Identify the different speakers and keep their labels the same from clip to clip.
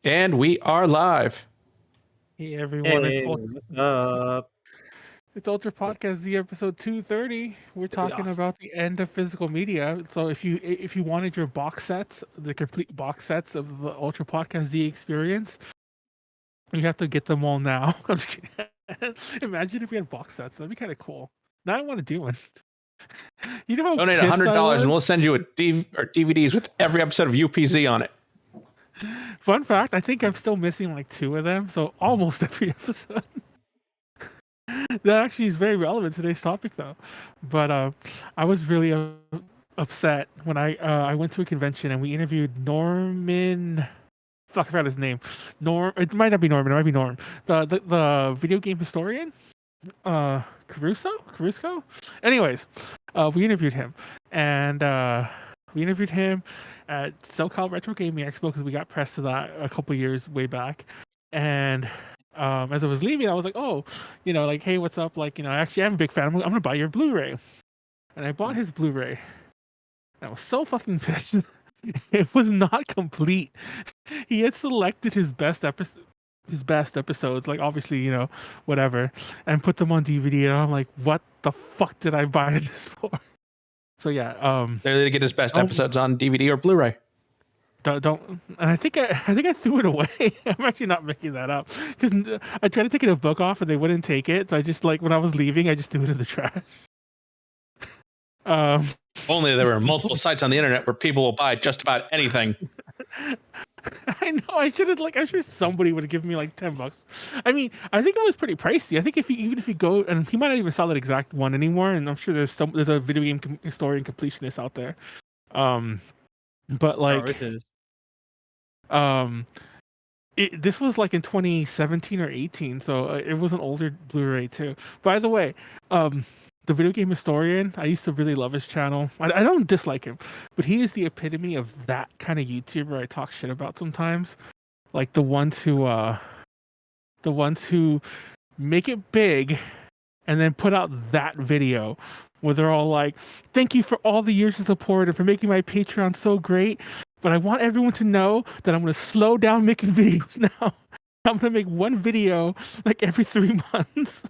Speaker 1: And we are live.
Speaker 2: Hey everyone,
Speaker 3: Hey, what's up?
Speaker 2: it's Ultra Podcast Z episode 230. We're talking
Speaker 3: Awesome.
Speaker 2: about the end of physical media. So if you wanted your box sets, the complete box sets of the Ultra Podcast Z experience, you have to get them all now. I'm just kidding. Imagine if we had box sets. That'd be kind of cool. Now I want to do one. You know how
Speaker 1: Donate
Speaker 2: pissed I
Speaker 1: $100
Speaker 2: was?
Speaker 1: and we'll send you DVDs with every episode of UPZ on it.
Speaker 2: Fun fact, I think I'm still missing like 2 of them, so almost every episode. That actually is very relevant to today's topic, though. But I was really upset when I went to a convention and we interviewed Norman. Fuck, I forgot his name. Norm. It might not be Norman. It might be Norm. The video game historian. Caruso. Anyways, we interviewed him, and we interviewed him at SoCal Retro Gaming Expo because we got press to that a couple years way back, and as I was leaving, I was like, oh, like, hey, what's up? Like, actually, I'm a big fan. I'm gonna buy your Blu-ray, and I bought his Blu-ray. And I was so fucking pissed. It was not complete. He had selected his best episodes, like obviously, whatever, and put them on DVD. And I'm like, what the fuck did I buy this for? So yeah,
Speaker 1: They're to get his best episodes on DVD or Blu-ray.
Speaker 2: don't. And I think I threw it away. I'm actually not making that up because I tried to take a book off and they wouldn't take it. So I just when I was leaving, I just threw it in the trash.
Speaker 1: Only there were multiple sites on the internet where people will buy just about anything.
Speaker 2: I know. I should somebody would have given me like $10. I mean, I think it was pretty pricey. I think even if you go, and he might not even sell that exact one anymore. And I'm sure there's a video game historian completionist out there. But like, this was like in 2017 or 18, so it was an older Blu-ray too. By the way, the video game historian, I used to really love his channel. I don't dislike him, but he is the epitome of that kind of YouTuber I talk shit about sometimes. Like the ones who make it big and then put out that video where they're all like, thank you for all the years of support and for making my Patreon so great. But I want everyone to know that I'm going to slow down making videos now. I'm going to make one video like every 3 months.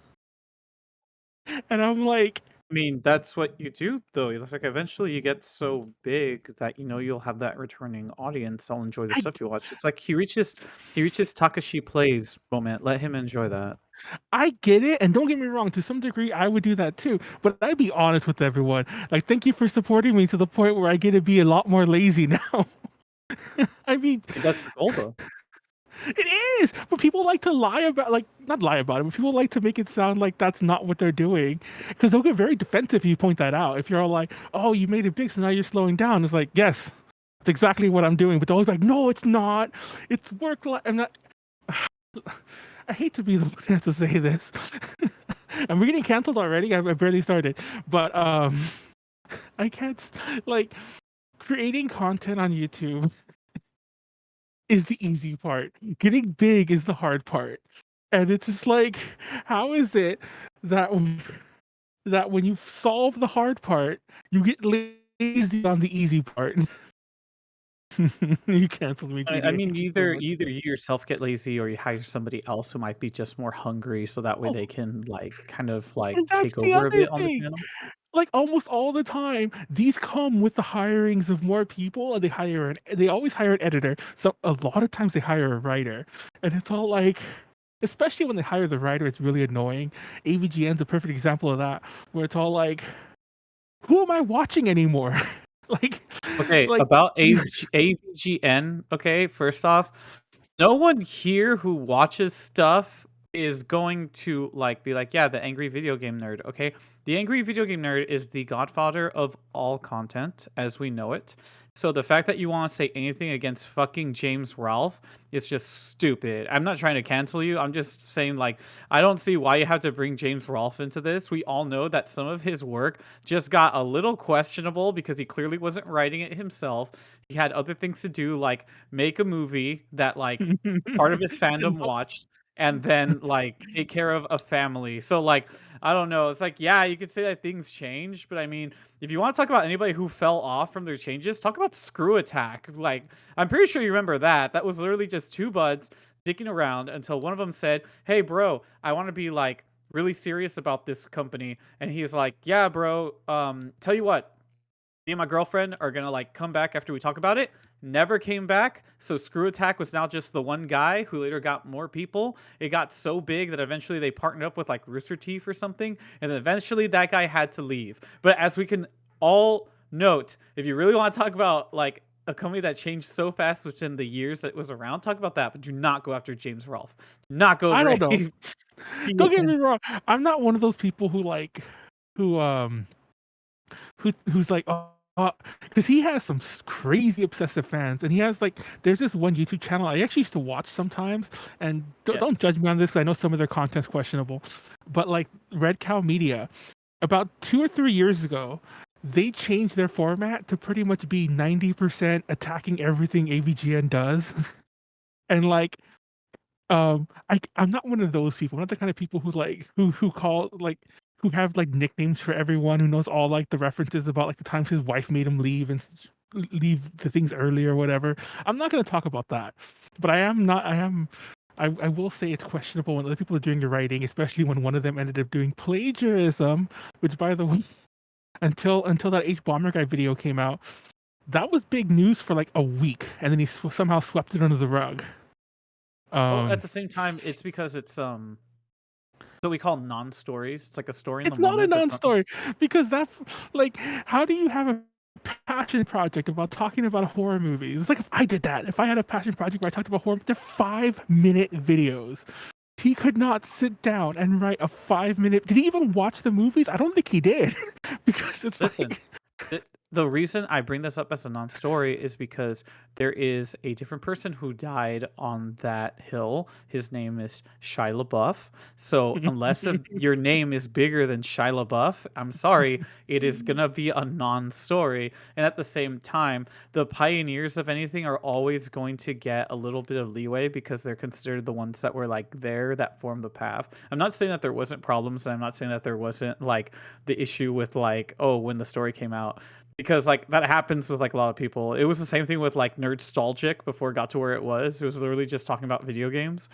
Speaker 2: And I'm like,
Speaker 3: I mean, that's what you do, though. It's like eventually you get so big that you'll have that returning audience. I'll enjoy the stuff you watch. It's like he reaches Takashi Plays moment. Let him enjoy that.
Speaker 2: I get it, and don't get me wrong. To some degree, I would do that too. But I'd be honest with everyone. Like, thank you for supporting me to the point where I get to be a lot more lazy now. I mean,
Speaker 3: that's the goal, though.
Speaker 2: It is, but people like to lie about, not lie about it, but people like to make it sound like that's not what they're doing, because they'll get very defensive if you point that out. If you're all like, "Oh, you made it big, so now you're slowing down," it's like, yes, that's exactly what I'm doing. But they're always like, "No, it's not. It's work life." I'm not. I hate to be the one who has to say this. I'm getting canceled already. I barely started, but I can't creating content on YouTube is the easy part. Getting big is the hard part. And it's just like, how is it that when you solve the hard part, you get lazy on the easy part? You canceled me.
Speaker 3: I mean, either you yourself get lazy or you hire somebody else who might be just more hungry, so that way they can kind of take over a bit on the channel.
Speaker 2: Like almost all the time, these come with the hirings of more people, and they always hire an editor. So a lot of times they hire a writer, and it's all like, especially when they hire the writer, it's really annoying. AVGN's a perfect example of that, where it's all like, who am I watching anymore?
Speaker 3: About AVGN. Okay, first off, no one here who watches stuff is going to be like, yeah, the angry video game nerd. Okay, the angry video game nerd is the godfather of all content as we know it. So the fact that you want to say anything against fucking James Ralph is just stupid. I'm not trying to cancel you. I'm just saying, I don't see why you have to bring James Ralph into this. We all know that some of his work just got a little questionable because he clearly wasn't writing it himself. He had other things to do, like make a movie that part of his fandom watched. and then like take care of a family. So like I don't know. It's like yeah, you could say that things change, but I mean, if you want to talk about anybody who fell off from their changes, talk about Screw Attack. Like I'm pretty sure you remember that. That was literally just two buds dicking around until one of them said, "Hey, bro, I want to be like really serious about this company," and he's like, "Yeah, bro. Tell you what." Me and my girlfriend are gonna like come back after we talk about it. Never came back. So Screw Attack was now just the one guy who later got more people. It got so big that eventually they partnered up with like Rooster Teeth or something. And then eventually that guy had to leave. But as we can all note, if you really want to talk about like a company that changed so fast within the years that it was around, talk about that. But do not go after James Rolfe. Do not go
Speaker 2: I
Speaker 3: over
Speaker 2: don't know. Don't get me wrong. I'm not one of those people who like who who's like because he has some crazy obsessive fans, and he has like there's this one YouTube channel I actually used to watch sometimes, and don't
Speaker 3: Yes.
Speaker 2: judge me on this 'cause I know some of their content's questionable, but like Red Cow Media, about 2 or 3 years ago, they changed their format to pretty much be 90% attacking everything AVGN does, and like I'm not one of those people. I'm not the kind of people who like who call like who have like nicknames for everyone, who knows all like the references about like the times his wife made him leave and leave the things early or whatever. I'm not going to talk about that, but I will say it's questionable when other people are doing the writing, especially when one of them ended up doing plagiarism, which by the way, until that H Bomber guy video came out, that was big news for like a week, and then he somehow swept it under the rug.
Speaker 3: Well, at the same time, it's because it's what we call non-stories. It's like a story in the
Speaker 2: It's not a
Speaker 3: moment that's not.
Speaker 2: non-story because like, how do you have a passion project about talking about horror movies? It's like if I did that, if I had a passion project where I talked about horror, they're 5-minute videos. He could not sit down and write a 5-minute. Did he even watch the movies? I don't think he did because it's
Speaker 3: Listen,
Speaker 2: like
Speaker 3: the reason I bring this up as a non-story is because there is a different person who died on that hill. His name is Shia LaBeouf. So unless your name is bigger than Shia LaBeouf, I'm sorry, it is gonna be a non-story. And at the same time, the pioneers of anything are always going to get a little bit of leeway because they're considered the ones that were like there that formed the path. I'm not saying that there wasn't problems, and I'm not saying that there wasn't like the issue with like, oh, when the story came out, because like that happens with like a lot of people. It was the same thing with like Nerdstalgic before it got to where it was. It was literally just talking about video games.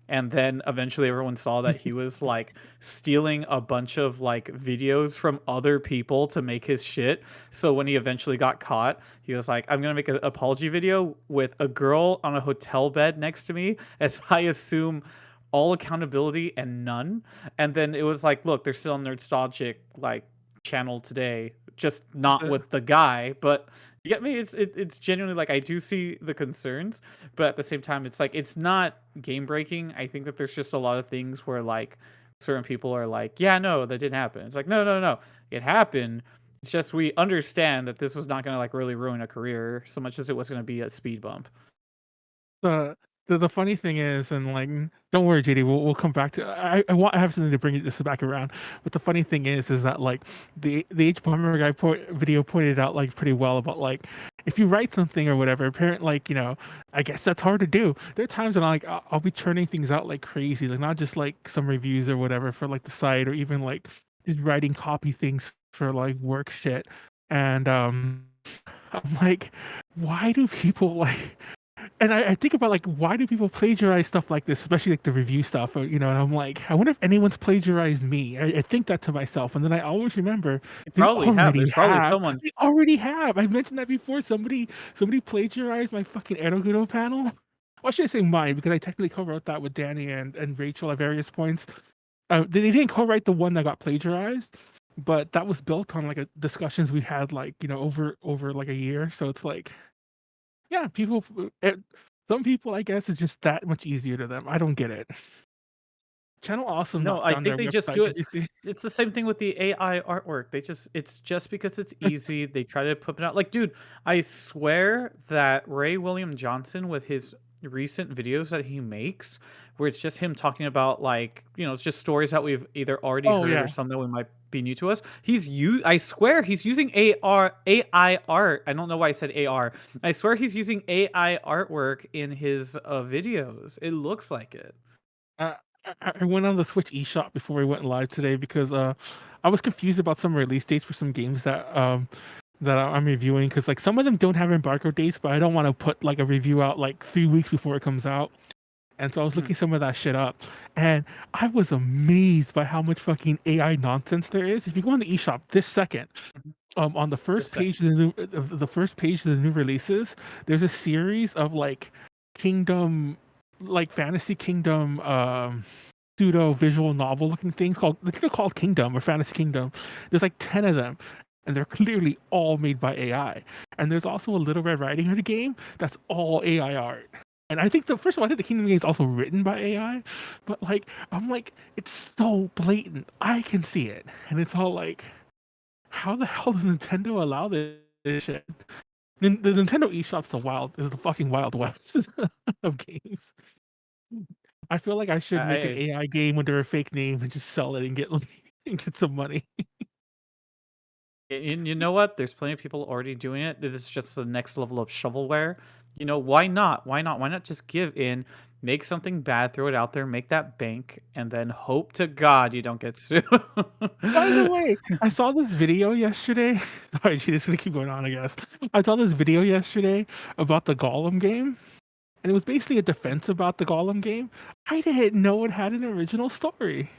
Speaker 3: And then eventually everyone saw that he was like stealing a bunch of like videos from other people to make his shit. So when he eventually got caught, he was like, I'm going to make an apology video with a girl on a hotel bed next to me, as I assume all accountability and none. And then it was like, look, they're still on Nerdstalgic like channel today, just not with the guy. But you get me? It's genuinely like I do see the concerns, but at the same time, it's like it's not game breaking. I think that there's just a lot of things where like certain people are like, yeah, no, that didn't happen. It's like, no, no, no, it happened. It's just we understand that this was not going to like really ruin a career so much as it was going to be a speed bump.
Speaker 2: The funny thing is, and like, don't worry, JD, we'll come back to. I have something to bring this back around. But the funny thing is that like the H Bomber guy video pointed out like pretty well about like if you write something or whatever, apparent like I guess that's hard to do. There are times when I'll be churning things out like crazy, like not just like some reviews or whatever for like the site, or even like just writing copy things for like work shit. And I'm like, why do people like? And I think about like why do people plagiarize stuff like this, especially like the review stuff, or, and I'm like, I wonder if anyone's plagiarized me. I think that to myself, and then I always remember
Speaker 3: You
Speaker 2: they
Speaker 3: probably have.
Speaker 2: already
Speaker 3: There's probably
Speaker 2: have.
Speaker 3: someone.
Speaker 2: They already have. I mentioned that before. Somebody plagiarized my fucking Edogudo panel. Or should I say mine? Because I technically co-wrote that with Danny and Rachel at various points. They didn't co-write the one that got plagiarized, but that was built on like discussions we had like over like a year. So it's like, yeah, people. Some people, I guess, it's just that much easier to them. I don't get it. Channel also
Speaker 3: No,
Speaker 2: knocked
Speaker 3: I
Speaker 2: down
Speaker 3: think
Speaker 2: their
Speaker 3: they just
Speaker 2: website.
Speaker 3: do
Speaker 2: Did
Speaker 3: it.
Speaker 2: you see?
Speaker 3: It's the same thing with the AI artwork. It's just because it's easy. They try to put it out. Like, dude, I swear that Ray William Johnson, with his recent videos that he makes, where it's just him talking about like, it's just stories that we've either already
Speaker 2: Oh
Speaker 3: heard or
Speaker 2: yeah.
Speaker 3: some that we might be new to us. I swear he's using AI art. I don't know why I said AR. I swear he's using AI artwork in his videos. It looks like it.
Speaker 2: I I went on the Switch eShop before we went live today because I was confused about some release dates for some games that I'm reviewing because like some of them don't have embargo dates, but I don't want to put like a review out like 3 weeks before it comes out. And so I was looking some of that shit up, and I was amazed by how much fucking AI nonsense there is. If you go on the eShop this second,
Speaker 3: Mhm.
Speaker 2: on the first
Speaker 3: This second.
Speaker 2: page of the first page of the new releases, there's a series of like kingdom, like fantasy kingdom, pseudo visual novel looking things called, I think they're called Kingdom or Fantasy Kingdom. There's like 10 of them, and they're clearly all made by AI. And there's also a Little Red Riding Hood game that's all AI art. And I think first of all, I think the Kingdom game is also written by AI, but like I'm like, it's so blatant. I can see it, and it's all like, how the hell does Nintendo allow this shit? The Nintendo eShop's is the fucking wild west of games. I feel like I should make an
Speaker 3: I
Speaker 2: AI game under a fake name and just sell it and get and get some money.
Speaker 3: You know what? There's plenty of people already doing it. This is just the next level of shovelware. You know, why not? Why not? Why not just give in, make something bad, throw it out there, make that bank, and then hope to God you don't get sued.
Speaker 2: By the way, I saw this video yesterday. Sorry, this is gonna keep going on, I guess. I saw this video yesterday about the Gollum game, and it was basically a defense about the Gollum game. I didn't know it had an original story.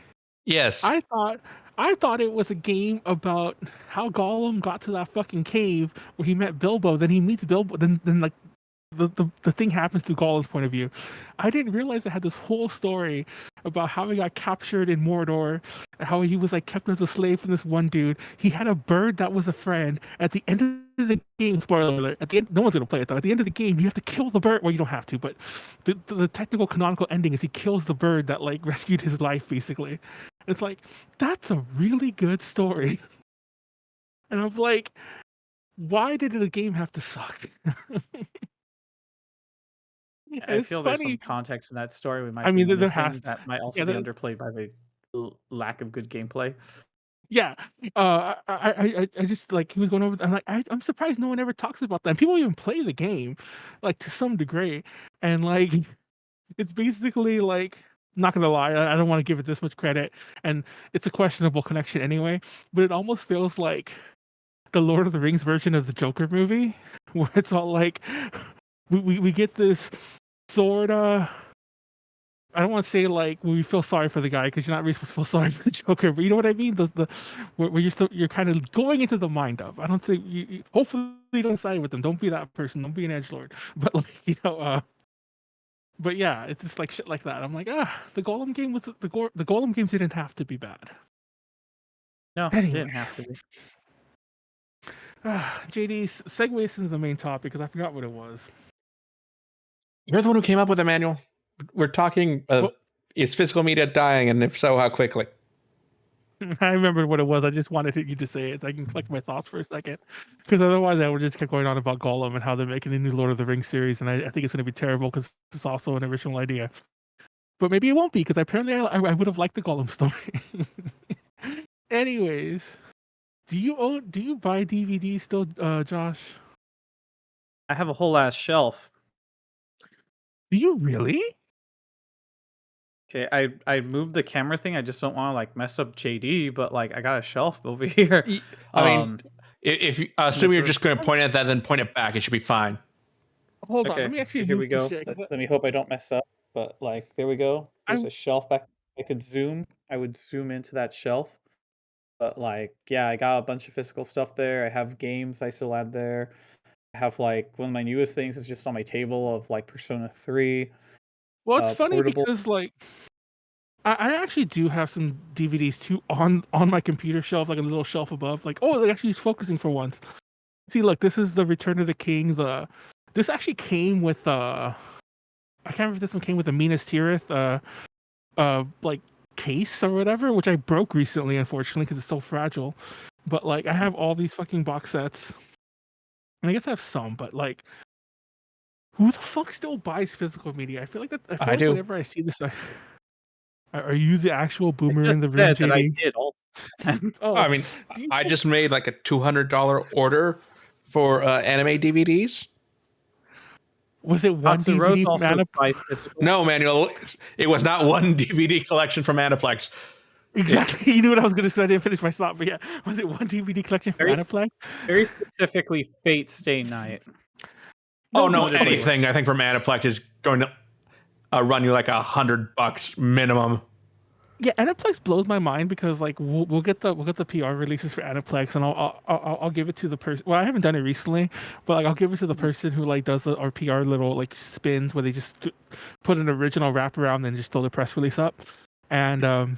Speaker 1: Yes.
Speaker 2: I thought I thought it was a game about how Gollum got to that fucking cave where he met Bilbo. Then he meets Bilbo. Then like the thing happens through Gollum's point of view. I didn't realize it had this whole story about how he got captured in Mordor, and how he was like kept as a slave from this one dude. He had a bird that was a friend. At the end of the game, spoiler alert, at the end, no one's gonna play it though. At the end of the game, you have to kill the bird. Well, you don't have to, but the technical canonical ending is he kills the bird that like rescued his life, basically. It's like, that's a really good story. And I'm like, why did the game have to suck?
Speaker 3: I
Speaker 2: It's
Speaker 3: feel there's some
Speaker 2: funny.
Speaker 3: context in that story we
Speaker 2: I
Speaker 3: might be
Speaker 2: mean, there has,
Speaker 3: missing that might also
Speaker 2: yeah,
Speaker 3: be underplayed by the lack of good gameplay.
Speaker 2: yeah. I just like he was going over. I'm like, I'm surprised no one ever talks about that. And people even play the game, like to some degree, and like it's basically like. Not gonna lie, I don't want to give it this much credit, and it's a questionable connection anyway. But it almost feels like the Lord of the Rings version of the Joker movie, where it's all like we get this sort of. I don't want to say like we feel sorry for the guy because you're not really supposed to feel sorry for the Joker, but you know what I mean. The where you're kind of going into the mind of. I don't think hopefully you don't side with them. Don't be that person. Don't be an edgelord. But like but yeah, it's just like shit like that. I'm like the Golem game was the Golem games didn't have to be bad.
Speaker 3: No, it
Speaker 2: Anyway,
Speaker 3: didn't have to be.
Speaker 2: JD segues into the main topic because I forgot what it was.
Speaker 1: You're the one who came up with it, Manuel. We're talking,
Speaker 2: Well,
Speaker 1: is physical media dying? And if so, how quickly?
Speaker 2: I remember what it was. I just wanted you to say it so I can collect my thoughts for a second. Because otherwise, I would just keep going on about Gollum and how they're making a new Lord of the Rings series. And I think it's going to be terrible because it's also an original idea. But maybe it won't be because apparently I would have liked the Gollum story. Anyways, do you buy DVDs still, Josh?
Speaker 3: I have a whole ass shelf.
Speaker 2: Do you really?
Speaker 3: Okay, I moved the camera thing. I just don't want to like mess up JD, but like I got a shelf over here.
Speaker 1: I mean,
Speaker 3: Um,
Speaker 1: if you
Speaker 3: in
Speaker 1: assume
Speaker 3: this
Speaker 1: you're
Speaker 3: room.
Speaker 1: just going to point at that, then point it back. It should be fine.
Speaker 2: Hold on,
Speaker 3: Okay,
Speaker 2: let me actually
Speaker 3: here
Speaker 2: move
Speaker 3: we
Speaker 2: some
Speaker 3: go.
Speaker 2: shit.
Speaker 3: Let me hope I don't mess up. But like, there we go. There's
Speaker 2: I
Speaker 3: a shelf back. I could zoom. I would zoom into that shelf. But like, yeah, I got a bunch of physical stuff there. I have games I still add there. I have like one of my newest things is just on my table of like Persona 3,
Speaker 2: well, it's funny
Speaker 3: portable.
Speaker 2: because like I actually do have some DVDs too on my computer shelf, like a little shelf above. Like, oh, it actually is focusing for once. See, look, this is the Return of the King. This actually came with I can't remember if this one came with a Minas Tirith like case or whatever, which I broke recently, unfortunately, because it's so fragile. But like, I have all these fucking box sets, and I guess I have some, but like, who the fuck still buys physical media? I feel like that. I feel
Speaker 1: I
Speaker 2: like
Speaker 1: do.
Speaker 2: whenever I see this, are you the actual
Speaker 3: I
Speaker 2: boomer
Speaker 3: just
Speaker 2: in the room,
Speaker 3: said that I
Speaker 2: JD?
Speaker 3: did all.
Speaker 2: Oh,
Speaker 1: I mean,
Speaker 2: do you
Speaker 1: I
Speaker 2: still
Speaker 1: just made like a $200 order for anime DVDs.
Speaker 2: Was it one
Speaker 3: Katsu Rose
Speaker 2: DVD from
Speaker 3: also
Speaker 2: Aniplex?
Speaker 3: buys physical.
Speaker 1: No, Manuel, it was not one DVD collection from Aniplex.
Speaker 2: Exactly. You knew what I was going to say. I didn't finish my thought, but yeah, was it one DVD collection from Aniplex?
Speaker 3: Very specifically, Fate Stay Night.
Speaker 1: No,
Speaker 3: notably.
Speaker 1: anything I think from Aniplex is going to run you like $100 minimum.
Speaker 2: Yeah, Aniplex blows my mind because like we'll get the PR releases for Aniplex, and I'll give it to the person. Well, I haven't done it recently, but like I'll give it to the person who like does our PR little like spins where they just put an original wraparound and just throw the press release up. And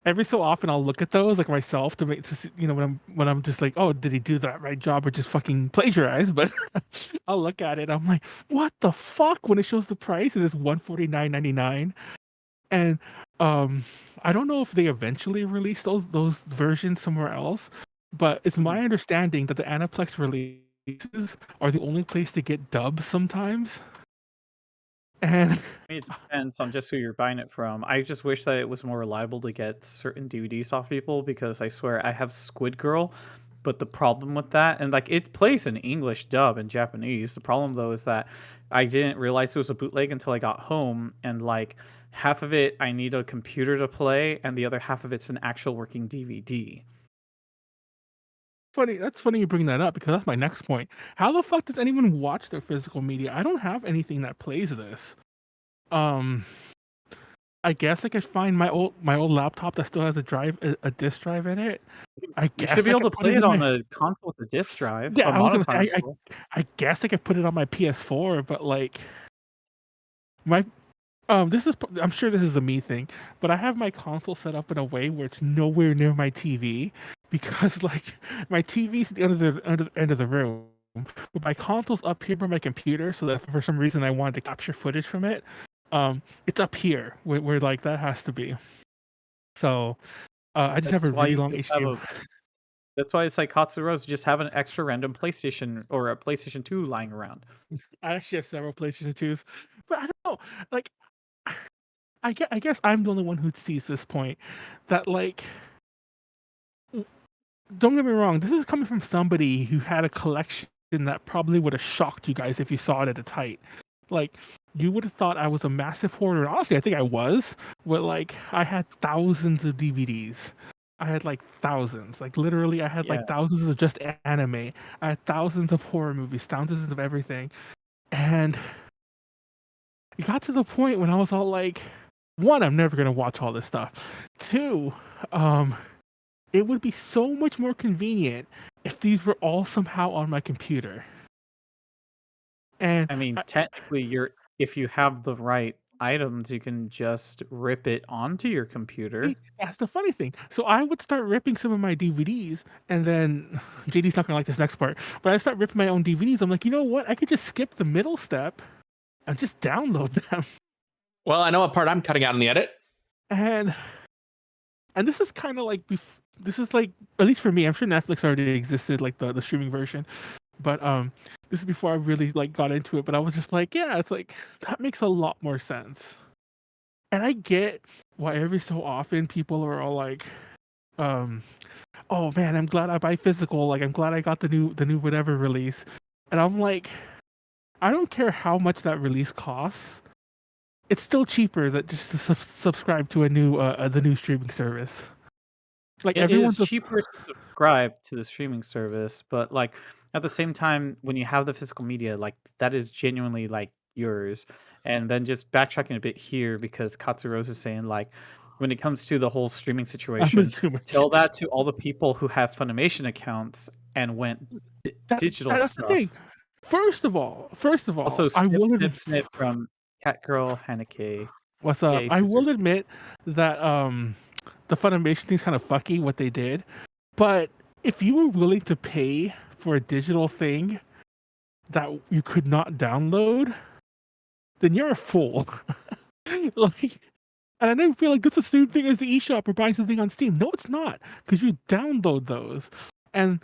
Speaker 2: every so often I'll look at those like myself to make see, when I'm just like, oh, did he do that right job or just fucking plagiarize? But I'll look at it, I'm like, what the fuck? When it shows the price, it is $149.99. And I don't know if they eventually release those versions somewhere else, but it's my understanding that the Aniplex releases are the only place to get dubs sometimes. And
Speaker 3: It depends on just who you're buying it from. I just wish that it was more reliable to get certain DVDs off people, because I swear I have Squid Girl, but the problem with that, and like it plays in English dub and Japanese. The problem though is that I didn't realize it was a bootleg until I got home, and like half of it I need a computer to play, and the other half of it's an actual working DVD.
Speaker 2: funny, that's funny you bring that up because that's my next point. How the fuck does anyone watch their physical media? I don't have anything that plays this. I guess I could find my old laptop that still has a disk drive in it. I
Speaker 3: You
Speaker 2: guess
Speaker 3: should be
Speaker 2: I
Speaker 3: able to
Speaker 2: could put
Speaker 3: play it on
Speaker 2: my-
Speaker 3: a console with a disc drive.
Speaker 2: Yeah,
Speaker 3: a
Speaker 2: I was gonna
Speaker 3: monochrome
Speaker 2: say,
Speaker 3: console.
Speaker 2: I guess I could put it on my PS4, but like my I'm sure this is a me thing, but I have my console set up in a way where it's nowhere near my TV because like my TV's at the end of the room, but my console's up here by my computer, so that if for some reason I wanted to capture footage from it, it's up here where like that has to be. So I just have a really long HDMI.
Speaker 3: That's why it's like Katsu Rose. Just have an extra random PlayStation or a PlayStation 2 lying around.
Speaker 2: I actually have several PlayStation 2s, but I don't know. Like, I guess I'm the only one who sees this point that like. Don't get me wrong. This is coming from somebody who had a collection that probably would have shocked you guys if you saw it at its height. Like, you would have thought I was a massive hoarder. Honestly, I think I was. But like, I had thousands of DVDs. I had like thousands. Like literally, I had like thousands of just anime. I had thousands of horror movies, thousands of everything. And it got to the point when I was all like, one, I'm never gonna watch all this stuff. Two, it would be so much more convenient if these were all somehow on my computer. And
Speaker 3: I mean, technically, if you have the right items, you can just rip it onto your computer.
Speaker 2: That's the funny thing. So I would start ripping some of my DVDs, and then JD's not gonna like this next part, but I start ripping my own DVDs. I'm like, you know what? I could just skip the middle step and just download them.
Speaker 1: Well, I know what part I'm cutting out in the edit.
Speaker 2: And this is kind of like this is like, at least for me, I'm sure Netflix already existed, like the streaming version, but this is before I really like got into it. But I was just like, yeah, it's like that makes a lot more sense. And I get why every so often people are all like, oh man, I'm glad I buy physical, like I'm glad I got the new whatever release. And I'm like, I don't care how much that release costs, it's still cheaper that just to subscribe to the new streaming service. Like
Speaker 3: Everyone's cheaper to subscribe to the streaming service, but like at the same time, when you have the physical media, like that is genuinely like yours. And then just backtracking a bit here, because Katsuro's is saying like, when it comes to the whole streaming situation, tell that to all the people who have Funimation accounts and went digital
Speaker 2: that's
Speaker 3: stuff.
Speaker 2: The thing. First of all,
Speaker 3: also snip from Catgirl Haneke.
Speaker 2: What's up? I will admit that the Funimation thing's kind of fucky what they did, but if you were willing to pay for a digital thing that you could not download, then you're a fool. Like, and I don't feel like that's the same thing as the eShop or buying something on Steam. No, it's not, because you download those. And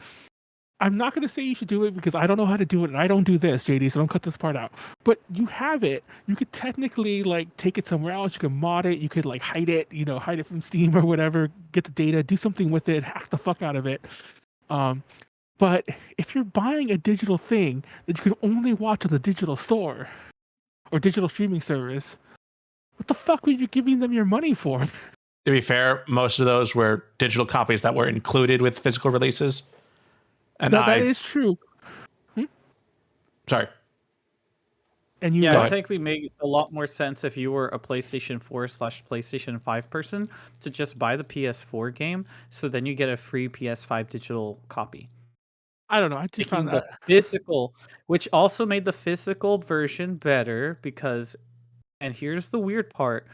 Speaker 2: I'm not going to say you should do it because I don't know how to do it, and I don't do this, JD, so don't cut this part out. But you have it. You could technically like take it somewhere else. You can mod it. You could like hide it, hide it from Steam or whatever. Get the data, do something with it, hack the fuck out of it. But if you're buying a digital thing that you can only watch on the digital store or digital streaming service, what the fuck were you giving them your money for?
Speaker 1: To be fair, most of those were digital copies that were included with physical releases. And
Speaker 2: that is true.
Speaker 1: Sorry.
Speaker 2: And you
Speaker 3: it technically made a lot more sense if you were a PlayStation 4/PlayStation 5 person to just buy the PS4 game, so then you get a free PS5 digital copy.
Speaker 2: I don't know. I just found
Speaker 3: the physical, which also made the physical version better because, and here's the weird part,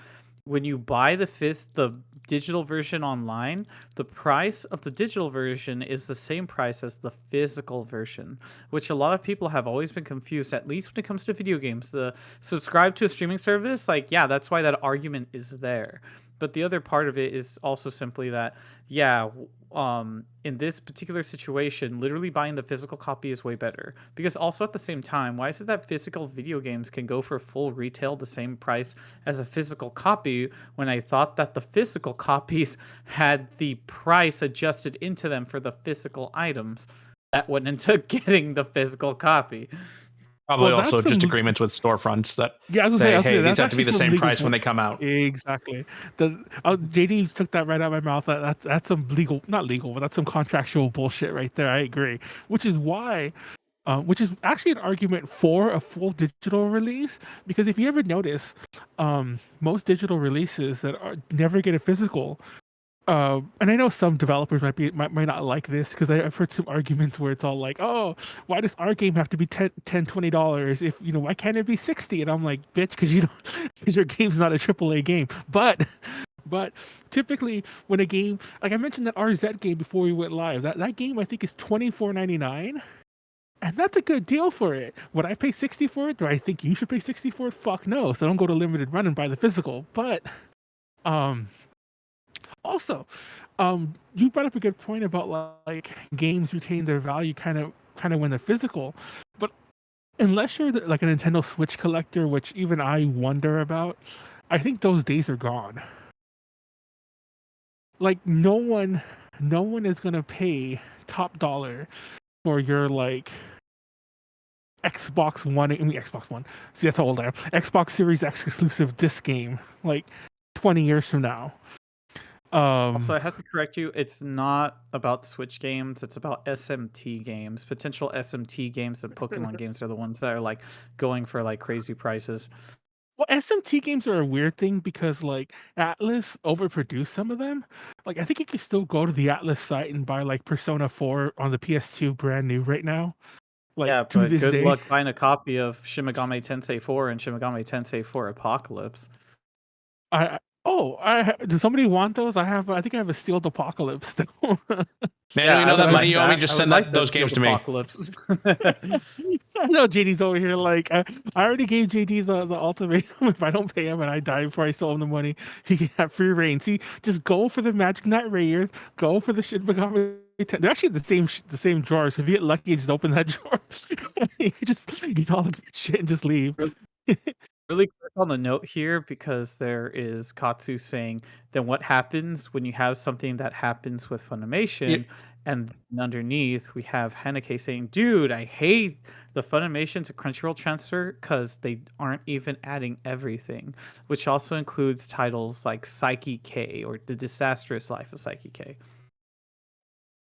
Speaker 3: when you buy the digital version online, the price of the digital version is the same price as the physical version, which a lot of people have always been confused, at least when it comes to video games. The subscribe to a streaming service, like, yeah, that's why that argument is there. But the other part of it is also simply that, in this particular situation, literally buying the physical copy is way better. Because also at the same time, why is it that physical video games can go for full retail the same price as a physical copy, when I thought that the physical copies had the price adjusted into them for the physical items that went into getting the physical copy?
Speaker 1: Probably also just agreements with storefronts that say, hey, these have to be the same price when they come out.
Speaker 2: Exactly. JD took that right out of my mouth. That's some not legal, but that's some contractual bullshit right there. I agree. Which is why, which is actually an argument for a full digital release. Because if you ever notice, most digital releases that never get a physical. And I know some developers might not like this, because I've heard some arguments where it's all like, oh, why does our game have to be $20 if, why can't it be 60? And I'm like, bitch, because your game's not a AAA game. But typically when a game, like I mentioned that RZ game before we went live, that game I think is $24.99. And that's a good deal for it. Would I pay 60 for it? Do I think you should pay 60 for it? Fuck no. So don't go to limited run and buy the physical. But also, you brought up a good point about like games retain their value kind of when they're physical, but unless you're like a Nintendo Switch collector, which even I wonder about, I think those days are gone. Like no one is gonna pay top dollar for your like Xbox One. See, that's how old I am. Xbox Series X exclusive disc game, like 20 years from now.
Speaker 3: Also, I have to correct you. It's not about Switch games. It's about SMT games. Potential SMT games and Pokemon games are the ones that are like going for like crazy prices.
Speaker 2: Well, SMT games are a weird thing because like Atlas overproduced some of them. Like I think you could still go to the Atlas site and buy like Persona 4 on the PS2 brand new right now. Like,
Speaker 3: yeah,
Speaker 2: to
Speaker 3: but
Speaker 2: this
Speaker 3: good
Speaker 2: day.
Speaker 3: luck buying a copy of Shin Megami Tensei 4 and Shin Megami Tensei 4 Apocalypse.
Speaker 2: Does somebody want those? I think I have a sealed Apocalypse still.
Speaker 1: Man, that money you owe me, just send those games to me.
Speaker 3: Apocalypse.
Speaker 2: I know JD's over here like, I already gave JD the ultimatum. If I don't pay him and I die before I sell him the money, he can have free reign. See, just go for the Magic Knight Raiders, go for the Shin Megami. They're actually the same drawer, so if you get lucky and just open that drawer, you just get all the good shit and just leave.
Speaker 3: Really quick on the note here, because there is Katsu saying, then what happens when you have something that happens with Funimation? And underneath we have Haneke saying, dude, I hate the Funimation to Crunchyroll transfer because they aren't even adding everything, which also includes titles like Psyche K or The Disastrous Life of Psyche K.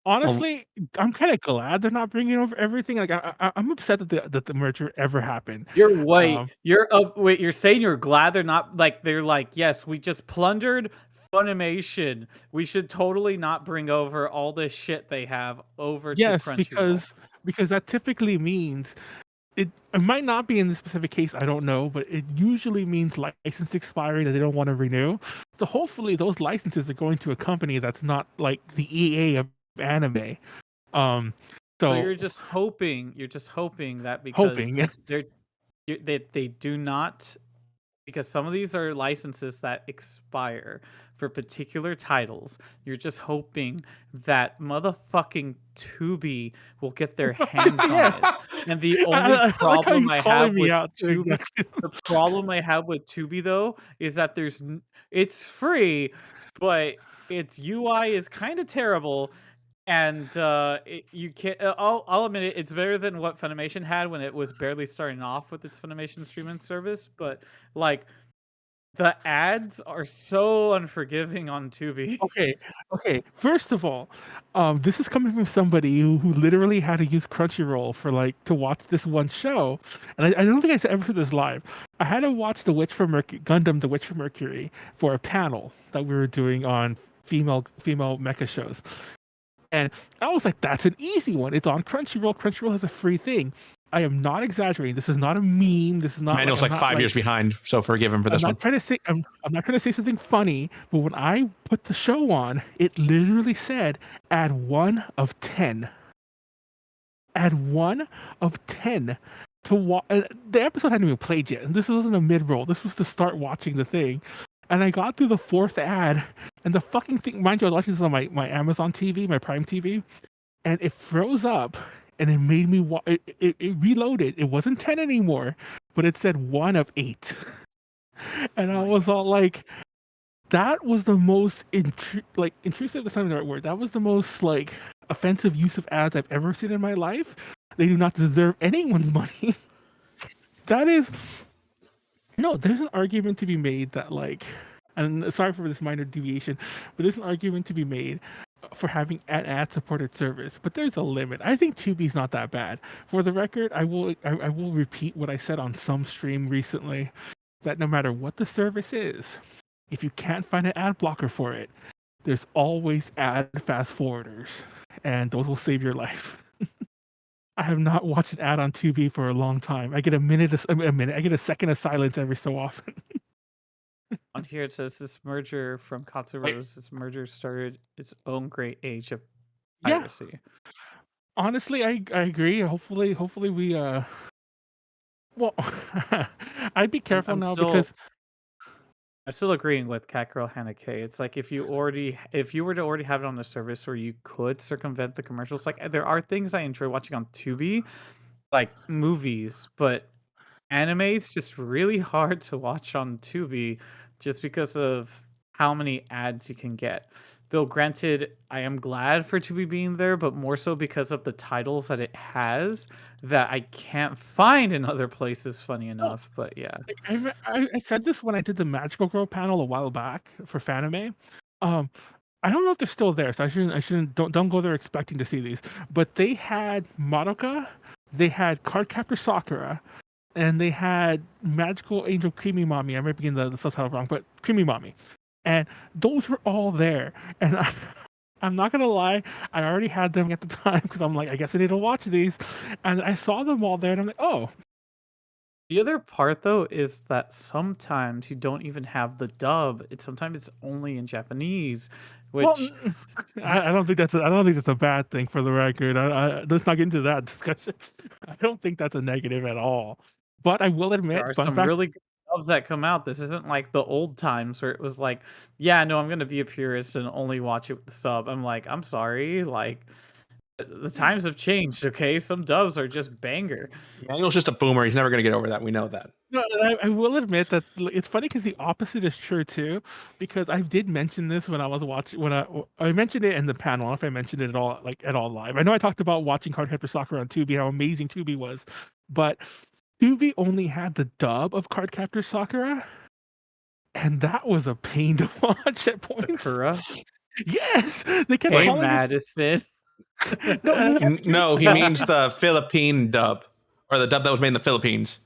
Speaker 2: Honestly, I'm kind of glad they're not bringing over everything. Like, I'm upset that the merger ever happened.
Speaker 3: You're saying you're glad they're not, like, they're like, yes, we just plundered Funimation. We should totally not bring over all this shit they have over to Crunchyroll.
Speaker 2: Because that typically means it might not be in this specific case, I don't know, but it usually means license expiry that they don't want to renew. So hopefully those licenses are going to a company that's not like the EA of anime. So
Speaker 3: you're just hoping that because they do not, because some of these are licenses that expire for particular titles. You're just hoping that motherfucking Tubi will get their hands on it. And the only problem I have with Tubi, the problem I have with Tubi though, is that it's free, but its UI is kind of terrible. And you can't. I'll admit it. It's better than what Funimation had when it was barely starting off with its Funimation streaming service. But like the ads are so unforgiving on Tubi.
Speaker 2: Okay, okay. First of all, this is coming from somebody who literally had to use Crunchyroll for like to watch this one show, and I don't think I ever heard this live. I had to watch The Witch from Mercury, Gundam: The Witch from Mercury, for a panel that we were doing on female mecha shows, and I was like, "That's an easy one. It's on Crunchyroll. Crunchyroll has a free thing." I am not exaggerating. This is not a meme. This is not.
Speaker 1: Manuel's
Speaker 2: I'm
Speaker 1: like
Speaker 2: not,
Speaker 1: 5 years behind, so forgive him for
Speaker 2: I'm
Speaker 1: this one.
Speaker 2: not trying to say I'm not trying to say something funny, but when I put the show on, it literally said add 1 of 10. Add 1 of 10 to watch. The episode hadn't even played yet, and this wasn't a mid-roll. This was to start watching the thing, and I got through the 4th ad, and the fucking thing. Mind you, I was watching this on my Amazon TV, my Prime TV, and it froze up, and it made me it reloaded. It wasn't 10 anymore, but it said 1 of 8. And I was all like, that was the most intrusive. That's not the right word. That was the most like offensive use of ads I've ever seen in my life. They do not deserve anyone's money. That is no. There's an argument to be made that like, and sorry for this minor deviation, but there's an argument to be made for having an ad-supported service. But there's a limit. I think Tubi's not that bad. For the record, I will repeat what I said on some stream recently. That no matter what the service is, if you can't find an ad blocker for it, there's always ad fast forwarders, and those will save your life. I have not watched an ad on Tubi for a long time. I get I get a second of silence every so often.
Speaker 3: On here it says this merger from Katsuro's. This merger started its own great age of piracy.
Speaker 2: Yeah. Honestly, I agree. Hopefully we well, I'd be careful now because
Speaker 3: I'm still agreeing with Catgirl Hannah K. It's like if you were to already have it on the service where you could circumvent the commercials, like there are things I enjoy watching on Tubi, like movies, but anime is just really hard to watch on Tubi just because of how many ads you can get. Though granted, I am glad for Tubi being there, but more so because of the titles that it has that I can't find in other places, funny enough. But yeah.
Speaker 2: I said this when I did the Magical Girl panel a while back for Fanime. I don't know if they're still there, so I shouldn't don't go there expecting to see these. But they had Madoka, they had Cardcaptor Sakura, and they had Magical Angel Creamy Mommy. I might be getting the subtitle wrong, but Creamy Mommy. And those were all there. And I'm not gonna lie, I already had them at the time because I'm like, I guess I need to watch these. And I saw them all there, and I'm like, oh.
Speaker 3: The other part though is that sometimes you don't even have the dub. Sometimes it's only in Japanese, which
Speaker 2: well, I don't think that's a bad thing for the record. Let's not get into that discussion. I don't think that's a negative at all. But I will admit,
Speaker 3: there are some really good dubs that come out. This isn't like the old times where it was like, yeah, no, I'm gonna be a purist and only watch it with the sub. I'm like, I'm sorry, like the times have changed. Okay, some dubs are just banger.
Speaker 1: Manuel's just a boomer. He's never going to get over that. We know that.
Speaker 2: No, I will admit that it's funny because the opposite is true too. Because I did mention this when I was watching I mentioned it in the panel. I don't know if I mentioned it at all live. I know I talked about watching Cardcaptor Sakura on Tubi, how amazing Tubi was, but Tubi only had the dub of Cardcaptor Sakura, and that was a pain to watch at points.
Speaker 3: Sakura?
Speaker 2: Yes, they kept
Speaker 3: Hey,
Speaker 2: calling
Speaker 3: Madison.
Speaker 1: No, he means the Philippine dub, or the dub that was made in the Philippines.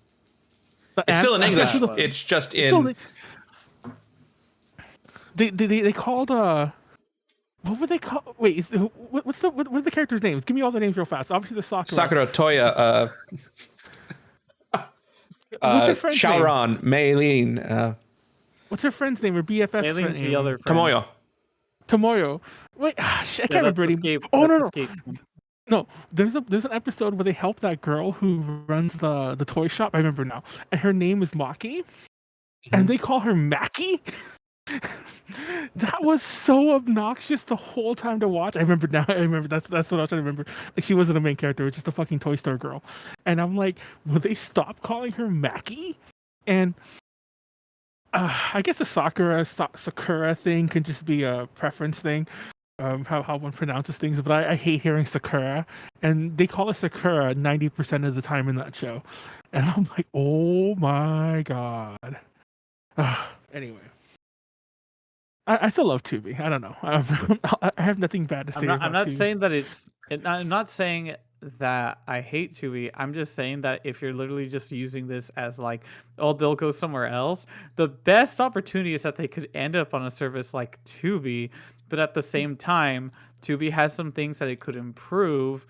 Speaker 1: It's still in English. It's just in.
Speaker 2: They called what were they called? Wait, what are the characters' names? Give me all the names real fast. Obviously, the Sakura.
Speaker 1: Toya.
Speaker 2: What's her friend's name?
Speaker 1: Shaoran, Maylene.
Speaker 2: What's her friend's name? Her BFF's
Speaker 3: Maylene's the other friend.
Speaker 2: Tomoyo. Wait, I can't remember anymore. Oh no. No, there's an episode where they help that girl who runs the toy shop. I remember now, and her name is Maki, and they call her Maki. That was so obnoxious the whole time to watch. I remember now. I remember that's what I was trying to remember. Like she wasn't a main character; it was just a fucking toy store girl. And I'm like, will they stop calling her Maki? And I guess the Sakura thing can just be a preference thing. how one pronounces things, but I hate hearing Sakura, and they call it Sakura 90% of the time in that show, and I'm like, oh my god. Anyway, I still love Tubi. I don't know. I have nothing bad to say
Speaker 3: I'm
Speaker 2: about
Speaker 3: not
Speaker 2: Tubi.
Speaker 3: saying that I'm not saying that I hate Tubi. I'm just saying that if you're literally just using this as like, oh, they'll go somewhere else, the best opportunity is that they could end up on a service like Tubi, but at the same time, Tubi has some things that it could improve.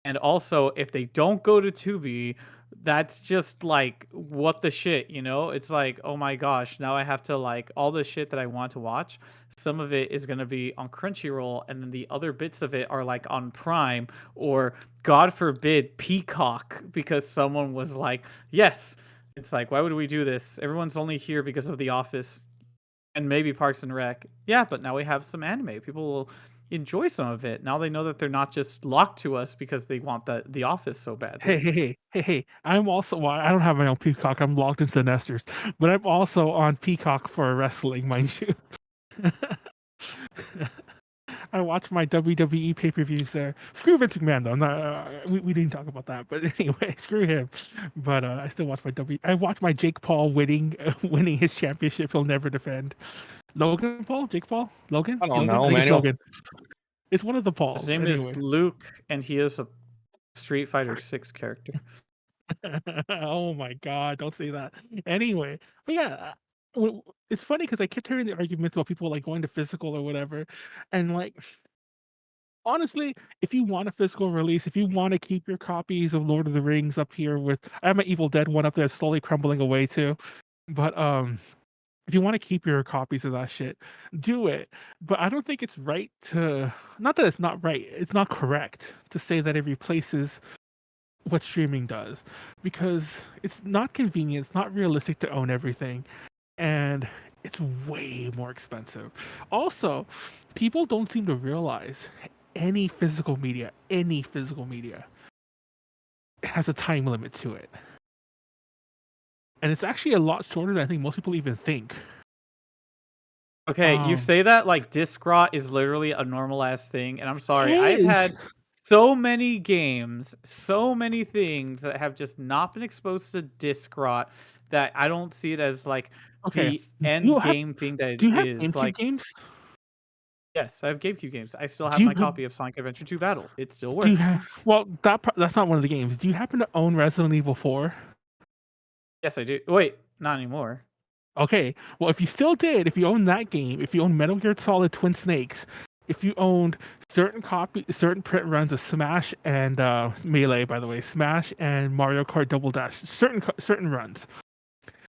Speaker 3: And also, if they don't go to Tubi, that's just like, what the shit, you know? It's like, oh my gosh, now I have to like all the shit that I want to watch. Some of it is going to be on Crunchyroll, and then the other bits of it are like on Prime or, God forbid, Peacock, because someone was like, yes. It's like, why would we do this? Everyone's only here because of The Office and maybe Parks and Rec. Yeah, but now we have some anime. People will enjoy some of it. Now they know that they're not just locked to us because they want the Office so badly.
Speaker 2: Hey! I'm also. Well, I don't have my own Peacock. I'm logged into the Nesters, but I'm also on Peacock for wrestling, mind you. I watch my WWE pay-per-views there. Screw Vince McMahon though. I'm not, we didn't talk about that, but anyway, screw him. But I still watch my I watch my Jake Paul winning his championship. He'll never defend. Logan Paul, Jake Paul, Logan.
Speaker 1: I don't
Speaker 2: Logan?
Speaker 1: know,
Speaker 2: I think it's
Speaker 1: Manuel.
Speaker 2: Logan. It's one of the Pauls.
Speaker 3: His name
Speaker 2: anyway.
Speaker 3: is Luke, and he is a Street Fighter 6 character.
Speaker 2: Oh my god! Don't say that. Anyway, but yeah. It's funny because I kept hearing the arguments about people like going to physical or whatever, and like honestly, if you want a physical release, if you want to keep your copies of Lord of the Rings up here with, I have my Evil Dead one up there slowly crumbling away too, but if you want to keep your copies of that shit, do it. But I don't think it's right to, not that it's not right, it's not correct to say that it replaces what streaming does, because it's not convenient, it's not realistic to own everything, and it's way more expensive. Also, people don't seem to realize any physical media has a time limit to it. And it's actually a lot shorter than I think most people even think.
Speaker 3: Okay, you say that like disc rot is literally a normal ass thing, and I'm sorry, I've had so many games, so many things that have just not been exposed to disc rot that I don't see it as like the end game thing that it is.
Speaker 2: Do you have GameCube
Speaker 3: like
Speaker 2: games?
Speaker 3: Yes, I have GameCube games. I still have my copy of Sonic Adventure 2 Battle. It still works.
Speaker 2: Do you have, well, that's not one of the games. Do you happen to own Resident Evil 4?
Speaker 3: Yes, I do. Wait, not anymore.
Speaker 2: Okay, well, if you still did, if you own that game, if you own Metal Gear Solid Twin Snakes, if you owned certain print runs of Smash and Melee, by the way, Smash and Mario Kart Double Dash, certain runs,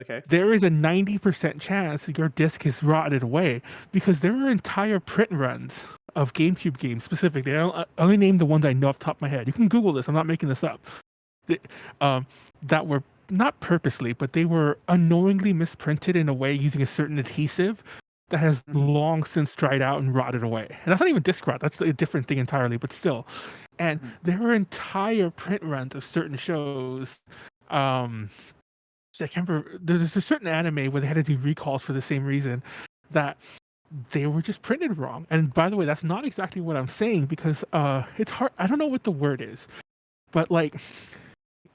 Speaker 3: okay,
Speaker 2: there is a 90% chance your disc is rotted away, because there are entire print runs of GameCube games specifically. I only name the ones I know off the top of my head. You can Google this. I'm not making this up. That were not purposely, but they were unknowingly misprinted in a way using a certain adhesive that has long since dried out and rotted away. And that's not even disc rot. That's a different thing entirely, but still. And there are entire print runs of certain shows. I can't remember. There's a certain anime where they had to do recalls for the same reason, that they were just printed wrong. And by the way, that's not exactly what I'm saying, because it's hard. I don't know what the word is, but like,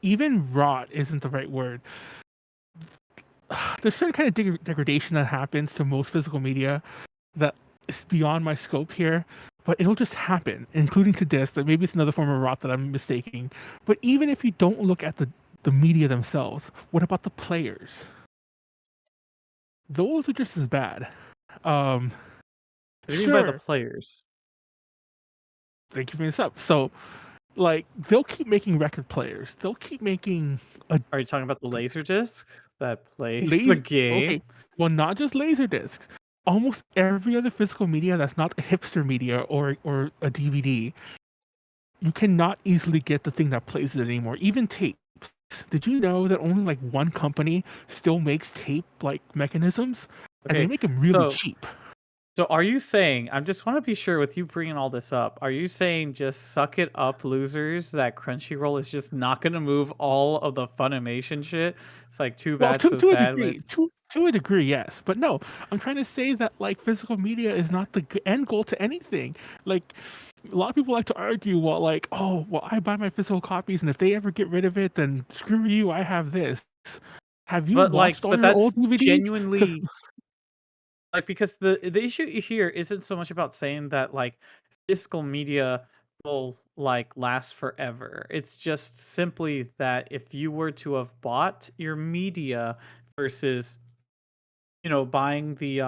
Speaker 2: even rot isn't the right word. There's certain kind of degradation that happens to most physical media that is beyond my scope here, but it'll just happen, including to disc. That maybe it's another form of rot that I'm mistaking. But even if you don't look at the media themselves, what about the players? Those are just as bad.
Speaker 3: What do you mean by the players?
Speaker 2: Thank you for bringing this up. So, like, they'll keep making record players. They'll keep making.
Speaker 3: Are you talking about the Laserdisc that plays the game?
Speaker 2: Okay. Well, not just Laserdiscs. Almost every other physical media that's not a hipster media or a DVD, you cannot easily get the thing that plays it anymore. Even tape. Did you know that only like one company still makes tape like mechanisms, and they make them really cheap?
Speaker 3: So are you saying, I just want to be sure with you bringing all this up, are you saying just suck it up, losers, that Crunchyroll is just not going to move all of the Funimation shit? It's like, too bad, so sad.
Speaker 2: To To a degree, yes, but no, I'm trying to say that like physical media is not the end goal to anything. Like a lot of people like to argue, well, like, oh, well, I buy my physical copies, and if they ever get rid of it, then screw you, I have this. Have you watched all
Speaker 3: but
Speaker 2: your old
Speaker 3: that's
Speaker 2: DVDs?
Speaker 3: genuinely like, because the issue here isn't so much about saying that like physical media will like last forever. It's just simply that if you were to have bought your media versus buying the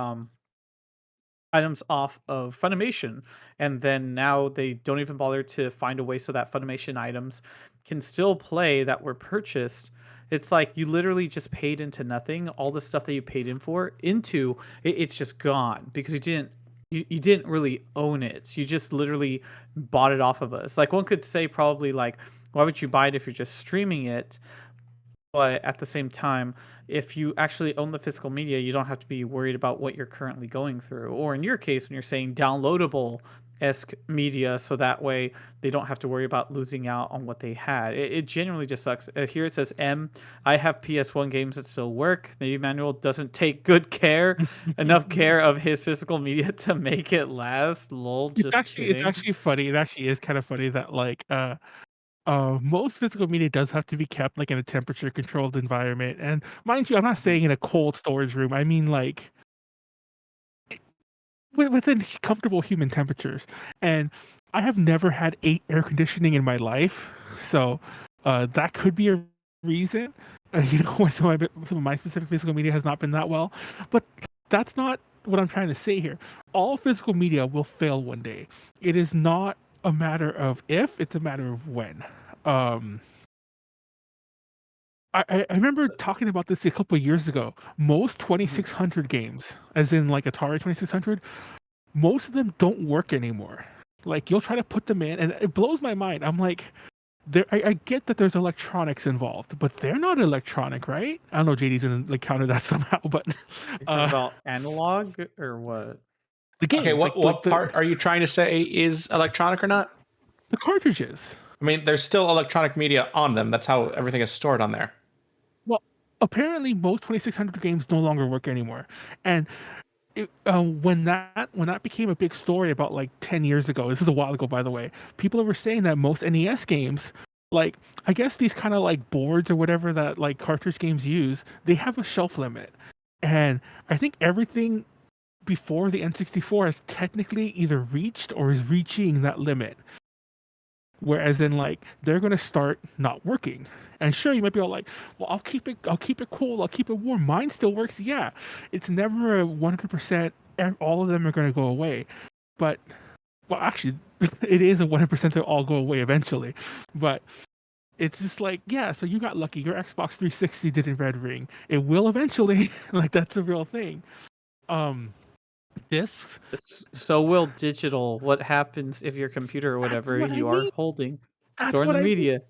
Speaker 3: items off of Funimation, and then now they don't even bother to find a way so that Funimation items can still play that were purchased. It's like you literally just paid into nothing. All the stuff that you paid in for into it's just gone because you didn't really own it. You just literally bought it off of us. Like one could say probably like, why would you buy it if you're just streaming it? But at the same time, if you actually own the physical media, you don't have to be worried about what you're currently going through. Or in your case, when you're saying downloadable esque media, so that way they don't have to worry about losing out on what they had. It genuinely just sucks. Here it says I have PS1 games that still work. Maybe Manuel doesn't take enough care of his physical media to make it last. Lol, just
Speaker 2: it's actually funny. It actually is kind of funny that like most physical media does have to be kept like in a temperature controlled environment. And mind you, I'm not saying in a cold storage room. I mean like within comfortable human temperatures. And I have never had air conditioning in my life, so that could be a reason. Some of my specific physical media has not been that well, but that's not what I'm trying to say here. All physical media will fail one day. It is not a matter of if, it's a matter of when. I remember talking about this a couple of years ago. Most 2600 games, as in like Atari 2600, most of them don't work anymore. Like you'll try to put them in, and it blows my mind. I'm like, I get that there's electronics involved, but they're not electronic, right? I don't know. JD's gonna like counter that somehow, but
Speaker 3: you're talking about analog or what?
Speaker 2: The game.
Speaker 1: Okay, what part are you trying to say is electronic or not?
Speaker 2: The cartridges.
Speaker 1: I mean, there's still electronic media on them. That's how everything is stored on there.
Speaker 2: Well, apparently most 2600 games no longer work anymore, and when that became a big story about like 10 years ago, this is a while ago by the way, people were saying that most NES games, like I guess these kind of like boards or whatever that like cartridge games use, they have a shelf limit, and I think everything before the N64 has technically either reached or is reaching that limit. Whereas in like they're gonna start not working. And sure, you might be all like, "Well, I'll keep it cool, I'll keep it warm. Mine still works." Yeah, it's never a 100%. All of them are gonna go away, but well, actually, it is a 100% they'll all go away eventually. But it's just like, yeah. So you got lucky. Your Xbox 360 didn't red ring. It will eventually. Like that's a real thing. Discs.
Speaker 3: So will digital. What happens if your computer or whatever you are holding storing the media?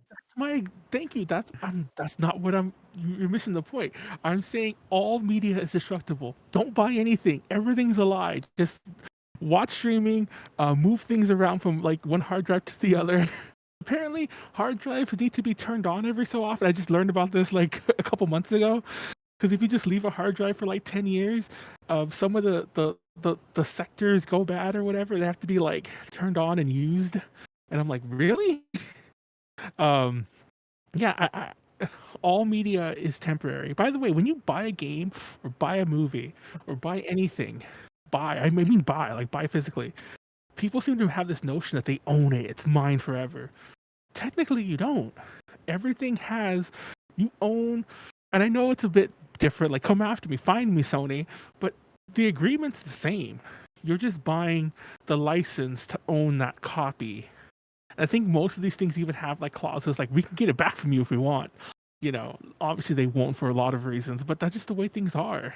Speaker 2: Thank you. That's not what you're missing the point. I'm saying all media is destructible. Don't buy anything. Everything's a lie. Just watch streaming, move things around from like one hard drive to the other. Apparently, hard drives need to be turned on every so often. I just learned about this like a couple months ago. Because if you just leave a hard drive for like 10 years, some of the sectors go bad or whatever. They have to be like turned on and used. And I'm like, really? Yeah, all media is temporary. By the way, when you buy a game or buy a movie or buy anything, buy physically, people seem to have this notion that they own it. It's mine forever. Technically, you don't. Everything you own, and I know it's a bit different. Like, come after me, find me, Sony, but the agreement's the same. You're just buying the license to own that copy. I think most of these things even have like clauses like we can get it back from you if we want. Obviously they won't for a lot of reasons, but that's just the way things are.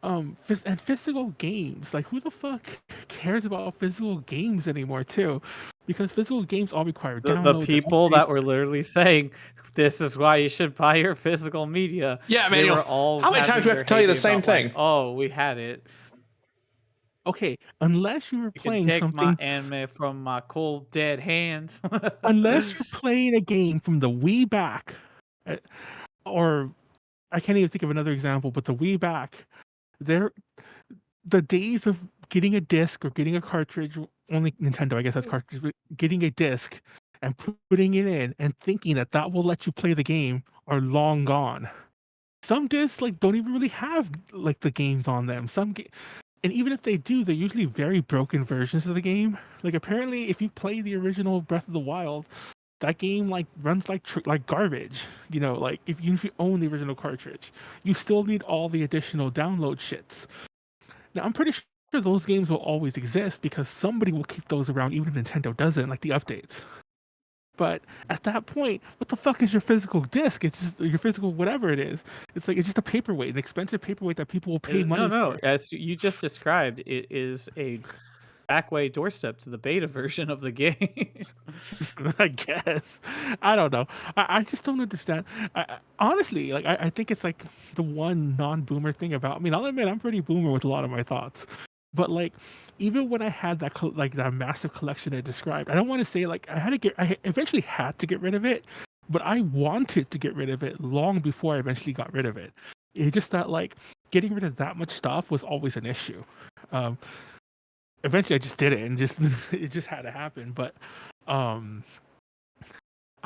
Speaker 2: And physical games, like who the fuck cares about physical games anymore too? Because physical games all require downloads.
Speaker 3: The people that were literally saying this is why you should buy your physical media.
Speaker 1: Yeah, man. How many times do we have to tell you the same thing?
Speaker 3: Like, oh, we had it.
Speaker 2: Okay, unless you were playing
Speaker 3: take
Speaker 2: something.
Speaker 3: My anime from my cold dead hands.
Speaker 2: Unless you're playing a game from the Wii back, or I can't even think of another example, but the Wii back, the days of getting a disc or getting a cartridge, only Nintendo, I guess that's cartridge, but getting a disc and putting it in and thinking that will let you play the game are long gone. Some discs like don't even really have like the games on them. And even if they do, they're usually very broken versions of the game. Like apparently, if you play the original Breath of the Wild, that game like runs like garbage. You know, like if you own the original cartridge, you still need all the additional download shits. Now I'm pretty sure those games will always exist because somebody will keep those around, even if Nintendo doesn't, like the updates. But at that point, what the fuck is your physical disc? It's just your physical whatever it is. It's just a paperweight, an expensive paperweight that people will pay money
Speaker 3: No.
Speaker 2: for.
Speaker 3: As you just described, it is a backway doorstep to the beta version of the game.
Speaker 2: I guess. I don't know. I just don't understand. Honestly, like I think it's like the one non-boomer thing about me. And I'll admit I'm pretty boomer with a lot of my thoughts. But like, even when I had that that massive collection I described, I don't want to say like I eventually had to get rid of it, but I wanted to get rid of it long before I eventually got rid of it. It's just that like getting rid of that much stuff was always an issue. Eventually I just did it and it just had to happen. But I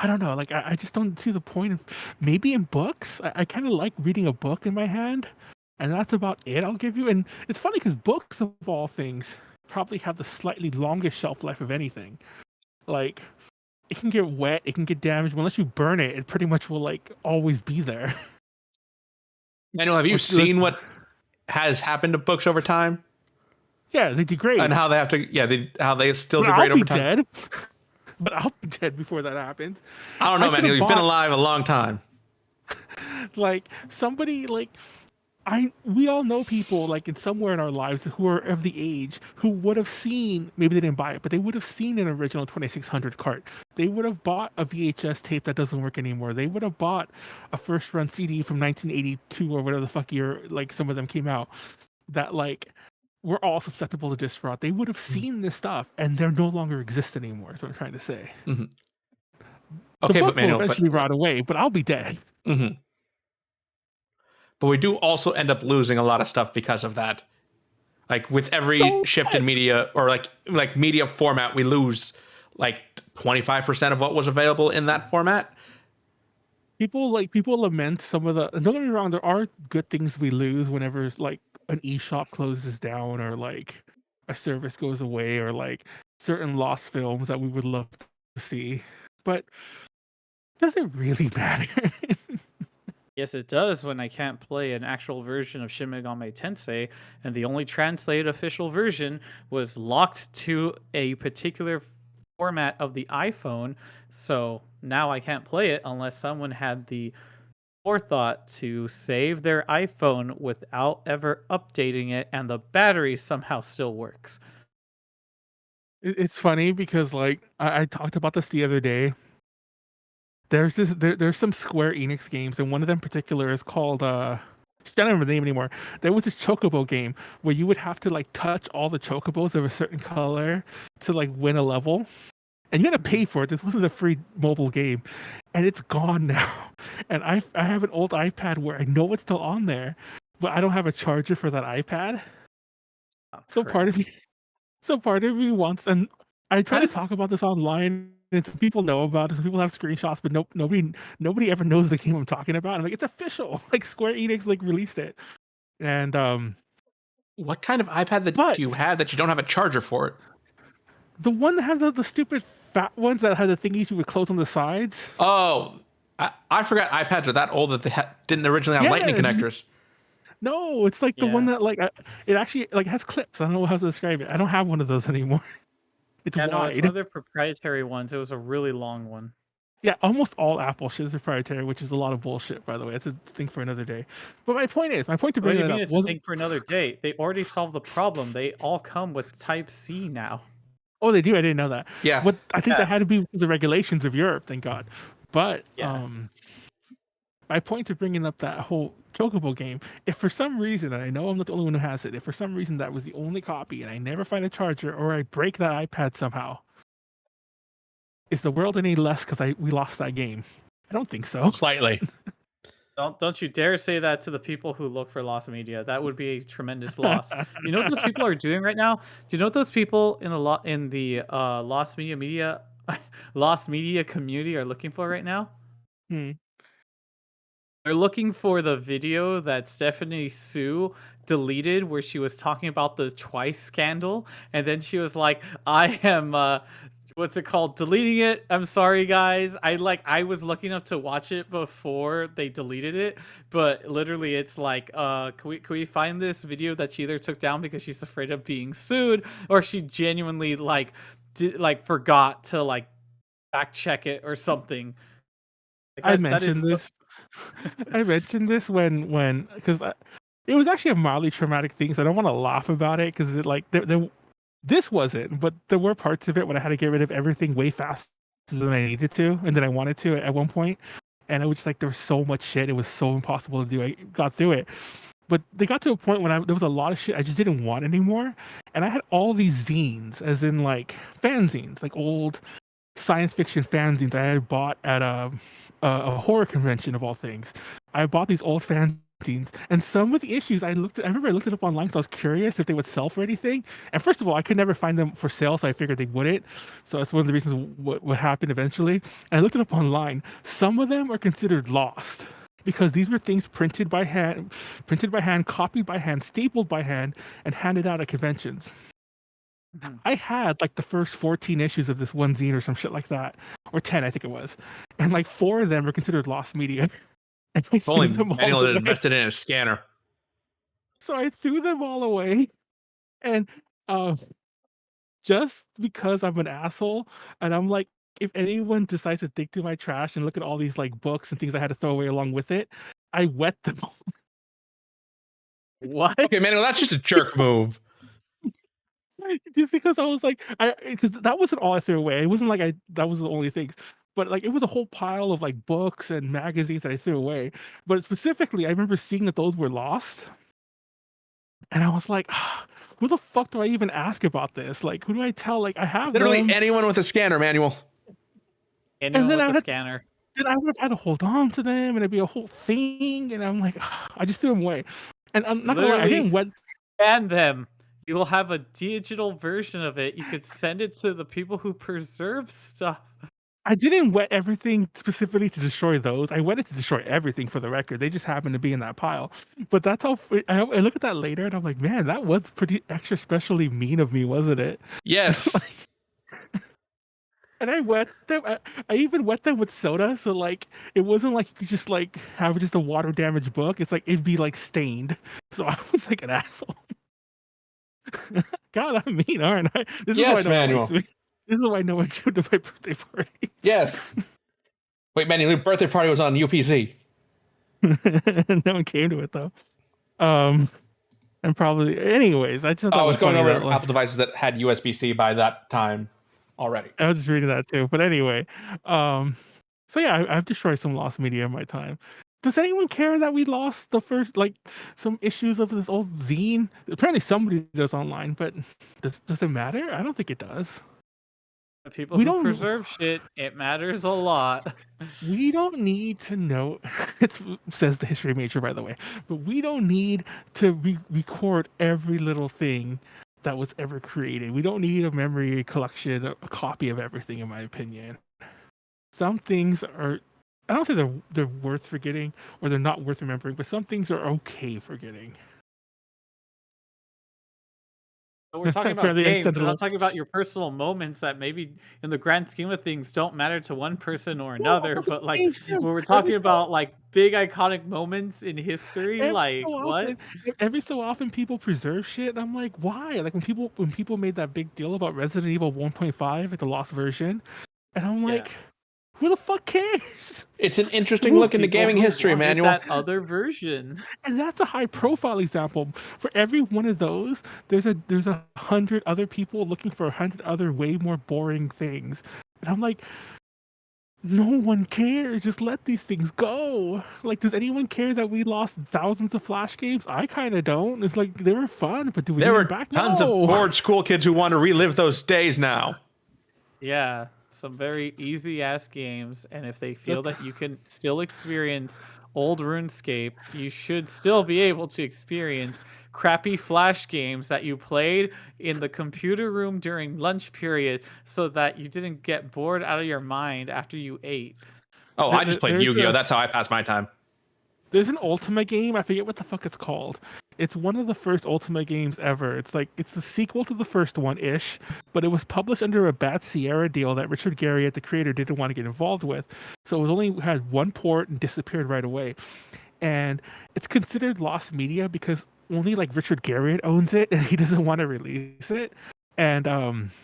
Speaker 2: don't know. Like I just don't see the point of maybe in books. I kind of like reading a book in my hand. And that's about it I'll give you. And it's funny because books, of all things, probably have the slightly longest shelf life of anything. Like, it can get wet, it can get damaged. But unless you burn it, it pretty much will, like, always be there.
Speaker 1: Manuel, have you seen what has happened to books over time?
Speaker 2: Yeah, they degrade.
Speaker 1: And how they have to, how they still degrade over time?
Speaker 2: I'll be dead. But I'll be dead before that happens.
Speaker 1: I don't know, Manuel. You've been alive a long time.
Speaker 2: Like, somebody, like... we all know people like in somewhere in our lives who are of the age who would have seen, maybe they didn't buy it, but they would have seen an original 2600 cart. They would have bought a VHS tape that doesn't work anymore. They would have bought a first run CD from 1982 or whatever the fuck year like some of them came out that like were all susceptible to disc rot. They would have seen this stuff and they're no longer exist anymore. Is what I'm trying to say.
Speaker 1: Mm-hmm.
Speaker 2: Okay, the book will eventually rot away, but I'll be dead.
Speaker 1: Mm-hmm. But we do also end up losing a lot of stuff because of that. Like with every shift in media or like media format, we lose like 25% of what was available in that format.
Speaker 2: People lament some of the. Don't get me wrong, there are good things we lose whenever like an eShop closes down or like a service goes away or like certain lost films that we would love to see. But does it really matter?
Speaker 3: Yes, it does when I can't play an actual version of Shin Megami Tensei, and the only translated official version was locked to a particular format of the iPhone, so now I can't play it unless someone had the forethought to save their iPhone without ever updating it, and the battery somehow still works.
Speaker 2: It's funny because like I talked about this the other day. There's some Square Enix games, and one of them in particular is called I don't remember the name anymore. There was this Chocobo game where you would have to like touch all the Chocobos of a certain color to like win a level, and you had to pay for it. This wasn't a free mobile game, and it's gone now. And I have an old iPad where I know it's still on there, but I don't have a charger for that iPad.
Speaker 3: Oh,
Speaker 2: so part of me wants, and I try to talk about this online. And some people know about it. Some people have screenshots, but nobody ever knows the game I'm talking about. I'm like, it's official. Like Square Enix like released it. And
Speaker 1: what kind of iPad do you have that you don't have a charger for it?
Speaker 2: The one that has the stupid fat ones that had the thingies you would close on the sides.
Speaker 1: Oh, I forgot iPads are that old that they didn't originally have lightning connectors.
Speaker 2: No, it's like the one that like it actually like has clips. I don't know how to describe it. I don't have one of those anymore. It's wide.
Speaker 3: No, it's one of their proprietary ones. It was a really long one.
Speaker 2: Yeah, almost all Apple shit is proprietary, which is a lot of bullshit, by the way. That's a thing for another day. But my point to bring it up
Speaker 3: it's a thing for another day. They already solved the problem. They all come with Type-C now.
Speaker 2: Oh, they do? I didn't know that.
Speaker 1: Yeah.
Speaker 2: But I think that had to be because of regulations of Europe, thank God. But my point to bringing up that whole Chocobo game, if for some reason, and I know I'm not the only one who has it, if for some reason that was the only copy and I never find a charger or I break that iPad somehow, is the world any less because we lost that game? I don't think so.
Speaker 1: Slightly.
Speaker 3: Don't you dare say that to the people who look for lost media. That would be a tremendous loss. You know what those people are doing right now? Do you know what those people in the lost media community are looking for right now?
Speaker 2: Hmm.
Speaker 3: They're looking for the video that Stephanie Sue deleted where she was talking about the Twice scandal, and then she was like, "I am what's it called? Deleting it. I'm sorry, guys. I was looking up to watch it before they deleted it, but literally it's like, can we find this video that she either took down because she's afraid of being sued, or she genuinely forgot to fact check it or something."
Speaker 2: I
Speaker 3: That
Speaker 2: mentioned
Speaker 3: is
Speaker 2: this. I mentioned this when because it was actually a mildly traumatic thing, so I don't want to laugh about it because it like this wasn't, but there were parts of it when I had to get rid of everything way faster than I needed to, and then I wanted to at one point, and it was just like there was so much shit, it was so impossible to do. I got through it, but they got to a point when there was a lot of shit I just didn't want anymore, and I had all these zines, as in like fanzines, like old science fiction fanzines I had bought at a horror convention of all things. I bought these old fanzines, and some of the issues I remember I looked it up online because I was curious if they would sell for anything. And first of all, I could never find them for sale, so I figured they wouldn't. So that's one of the reasons what happened eventually. And I looked it up online. Some of them are considered lost because these were things printed by hand, copied by hand, stapled by hand, and handed out at conventions. I had like the first 14 issues of this one zine or some shit like that, or 10, I think it was, and like 4 of them were considered lost media. And I
Speaker 1: If only
Speaker 2: threw them all
Speaker 1: Manuel had
Speaker 2: away.
Speaker 1: invested in a scanner.
Speaker 2: So I threw them all away, and just because I'm an asshole, and I'm like, if anyone decides to dig through my trash and look at all these like books and things I had to throw away along with it, I wet them all.
Speaker 3: what?
Speaker 1: Okay, Manuel, that's just a jerk move.
Speaker 2: Just because I was like, because that wasn't all I threw away. It wasn't like that was the only things, but like it was a whole pile of like books and magazines that I threw away. But specifically, I remember seeing that those were lost, and I was like, who the fuck do I even ask about this? Like, who do I tell? Like, I have
Speaker 1: Literally
Speaker 2: them,
Speaker 1: anyone with a scanner, Manuel.
Speaker 3: Anyone
Speaker 2: then
Speaker 3: with a scanner.
Speaker 2: then I would have had to hold on to them, and it'd be a whole thing. And I'm like, I just threw them away. And I'm not gonna lie, I
Speaker 3: Literally
Speaker 2: didn't wet.
Speaker 3: scan them. You will have a digital version of it. You could send it to the people who preserve stuff.
Speaker 2: I didn't wet everything specifically to destroy those. I wet it to destroy everything for the record. They just happened to be in that pile. But that's how I look at that later and I'm like, man, that was pretty extra specially mean of me, wasn't it?
Speaker 1: Yes.
Speaker 2: And I wet them. I even wet them with soda. So like, it wasn't like you could just like have just a water damaged book. It's like, it'd be like stained. So I was like an asshole. God, I'm mean, aren't I? This
Speaker 1: Yes,
Speaker 2: is why no one likes
Speaker 1: Manuel.
Speaker 2: me. This is why no one came to my birthday party.
Speaker 1: Yes. Wait, Manuel, your birthday party was on UPC.
Speaker 2: No one came to it though. And probably, anyways, I just thought
Speaker 1: I
Speaker 2: that
Speaker 1: was going
Speaker 2: funny
Speaker 1: over
Speaker 2: that, like,
Speaker 1: Apple devices that had USB-C by that time already.
Speaker 2: I was just reading that too. But anyway, so yeah, I've destroyed some lost media in my time. Does anyone care that we lost the first, like, some issues of this old zine? Apparently somebody does online, but does it matter? I don't think it does.
Speaker 3: The people who preserve shit, it matters a lot.
Speaker 2: We don't need to know, it says the history major, by the way, but we don't need to record every little thing that was ever created. We don't need a memory collection, a copy of everything, in my opinion. Some things are, I don't say they're worth forgetting or they're not worth remembering, but some things are okay forgetting.
Speaker 3: But we're talking about
Speaker 2: Fairly
Speaker 3: games. We're
Speaker 2: accidental.
Speaker 3: not talking about your personal moments that maybe in the grand scheme of things don't matter to one person or another. But like
Speaker 2: Games too.
Speaker 3: when we're talking about like big iconic moments in history, like what?
Speaker 2: Every so often people preserve shit, and I'm like, why? Like when people made that big deal about Resident Evil 1.5 at the lost version, and I'm like, who the fuck cares?
Speaker 1: It's an interesting look into gaming history, Manuel.
Speaker 3: That other version,
Speaker 2: and that's a high profile example. For every one of those, there's 100 other people looking for 100 other way more boring things, and I'm like, no one cares. Just let these things go. Like, does anyone care that we lost thousands of Flash games? I kind of don't. It's like they were fun, but do we
Speaker 1: There
Speaker 2: need
Speaker 1: were
Speaker 2: them back?
Speaker 1: tons of bored school kids who want to relive those days now.
Speaker 3: yeah. Some very easy ass games, and if they feel that you can still experience old RuneScape, you should still be able to experience crappy Flash games that you played in the computer room during lunch period so that you didn't get bored out of your mind after you ate.
Speaker 1: Oh, I just played Yu-Gi-Oh!
Speaker 2: A
Speaker 1: That's how I pass my time.
Speaker 2: there's an Ultima game. I forget what the fuck it's called. It's one of the first Ultima games ever. It's the sequel to the first one ish, but it was published under a Bad Sierra deal that Richard Garriott, the creator, didn't want to get involved with. So it only had one port and disappeared right away. And it's considered lost media because only like Richard Garriott owns it and he doesn't want to release it. And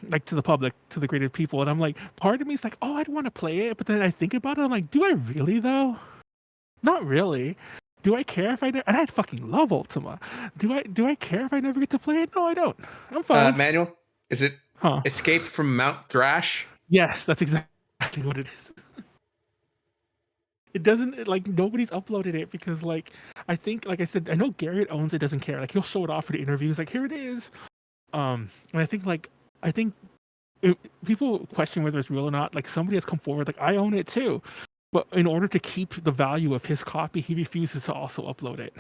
Speaker 2: like to the public, to the greater people. And I'm like, part of me is like, oh, I'd want to play it, but then I think about it, I'm like, do I really though? Not really. Do I care if I and I fucking love Ultima. Do I care if I never get to play it? No, I don't. I'm fine.
Speaker 1: Manuel, is it Escape from Mount Drash?
Speaker 2: Yes, that's exactly what it is. It doesn't like nobody's uploaded it because like I think like I said I know Garriott owns it, doesn't care. Like he'll show it off for the interviews. Like here it is. And I think people question whether it's real or not. Like somebody has come forward like I own it too. But in order to keep the value of his copy, he refuses to also upload it.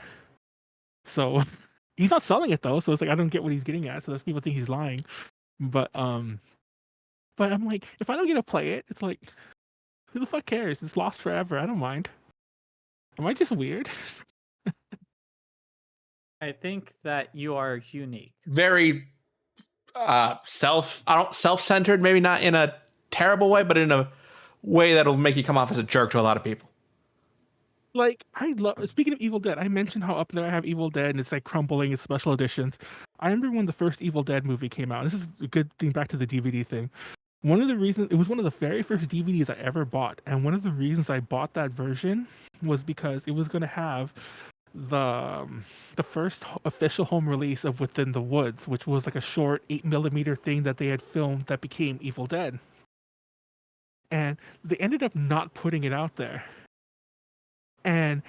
Speaker 2: So he's not selling it though. So it's like I don't get what he's getting at. So that's people think he's lying. But I'm like, if I don't get to play it, it's like, who the fuck cares? It's lost forever. I don't mind. Am I just weird?
Speaker 3: I think that you are unique.
Speaker 1: Very self-centered, maybe not in a terrible way, but in a way that'll make you come off as a jerk to a lot of people.
Speaker 2: Like I love. Speaking of Evil Dead, I mentioned how up there I have Evil Dead and it's like crumbling. It's special editions. I remember when the first Evil Dead movie came out. This is a good thing back to the DVD thing. One of the reasons it was one of the very first DVDs I ever bought, and one of the reasons I bought that version was because it was going to have the first official home release of Within the Woods, which was like a short 8mm thing that they had filmed that became Evil Dead. And they ended up not putting it out there. And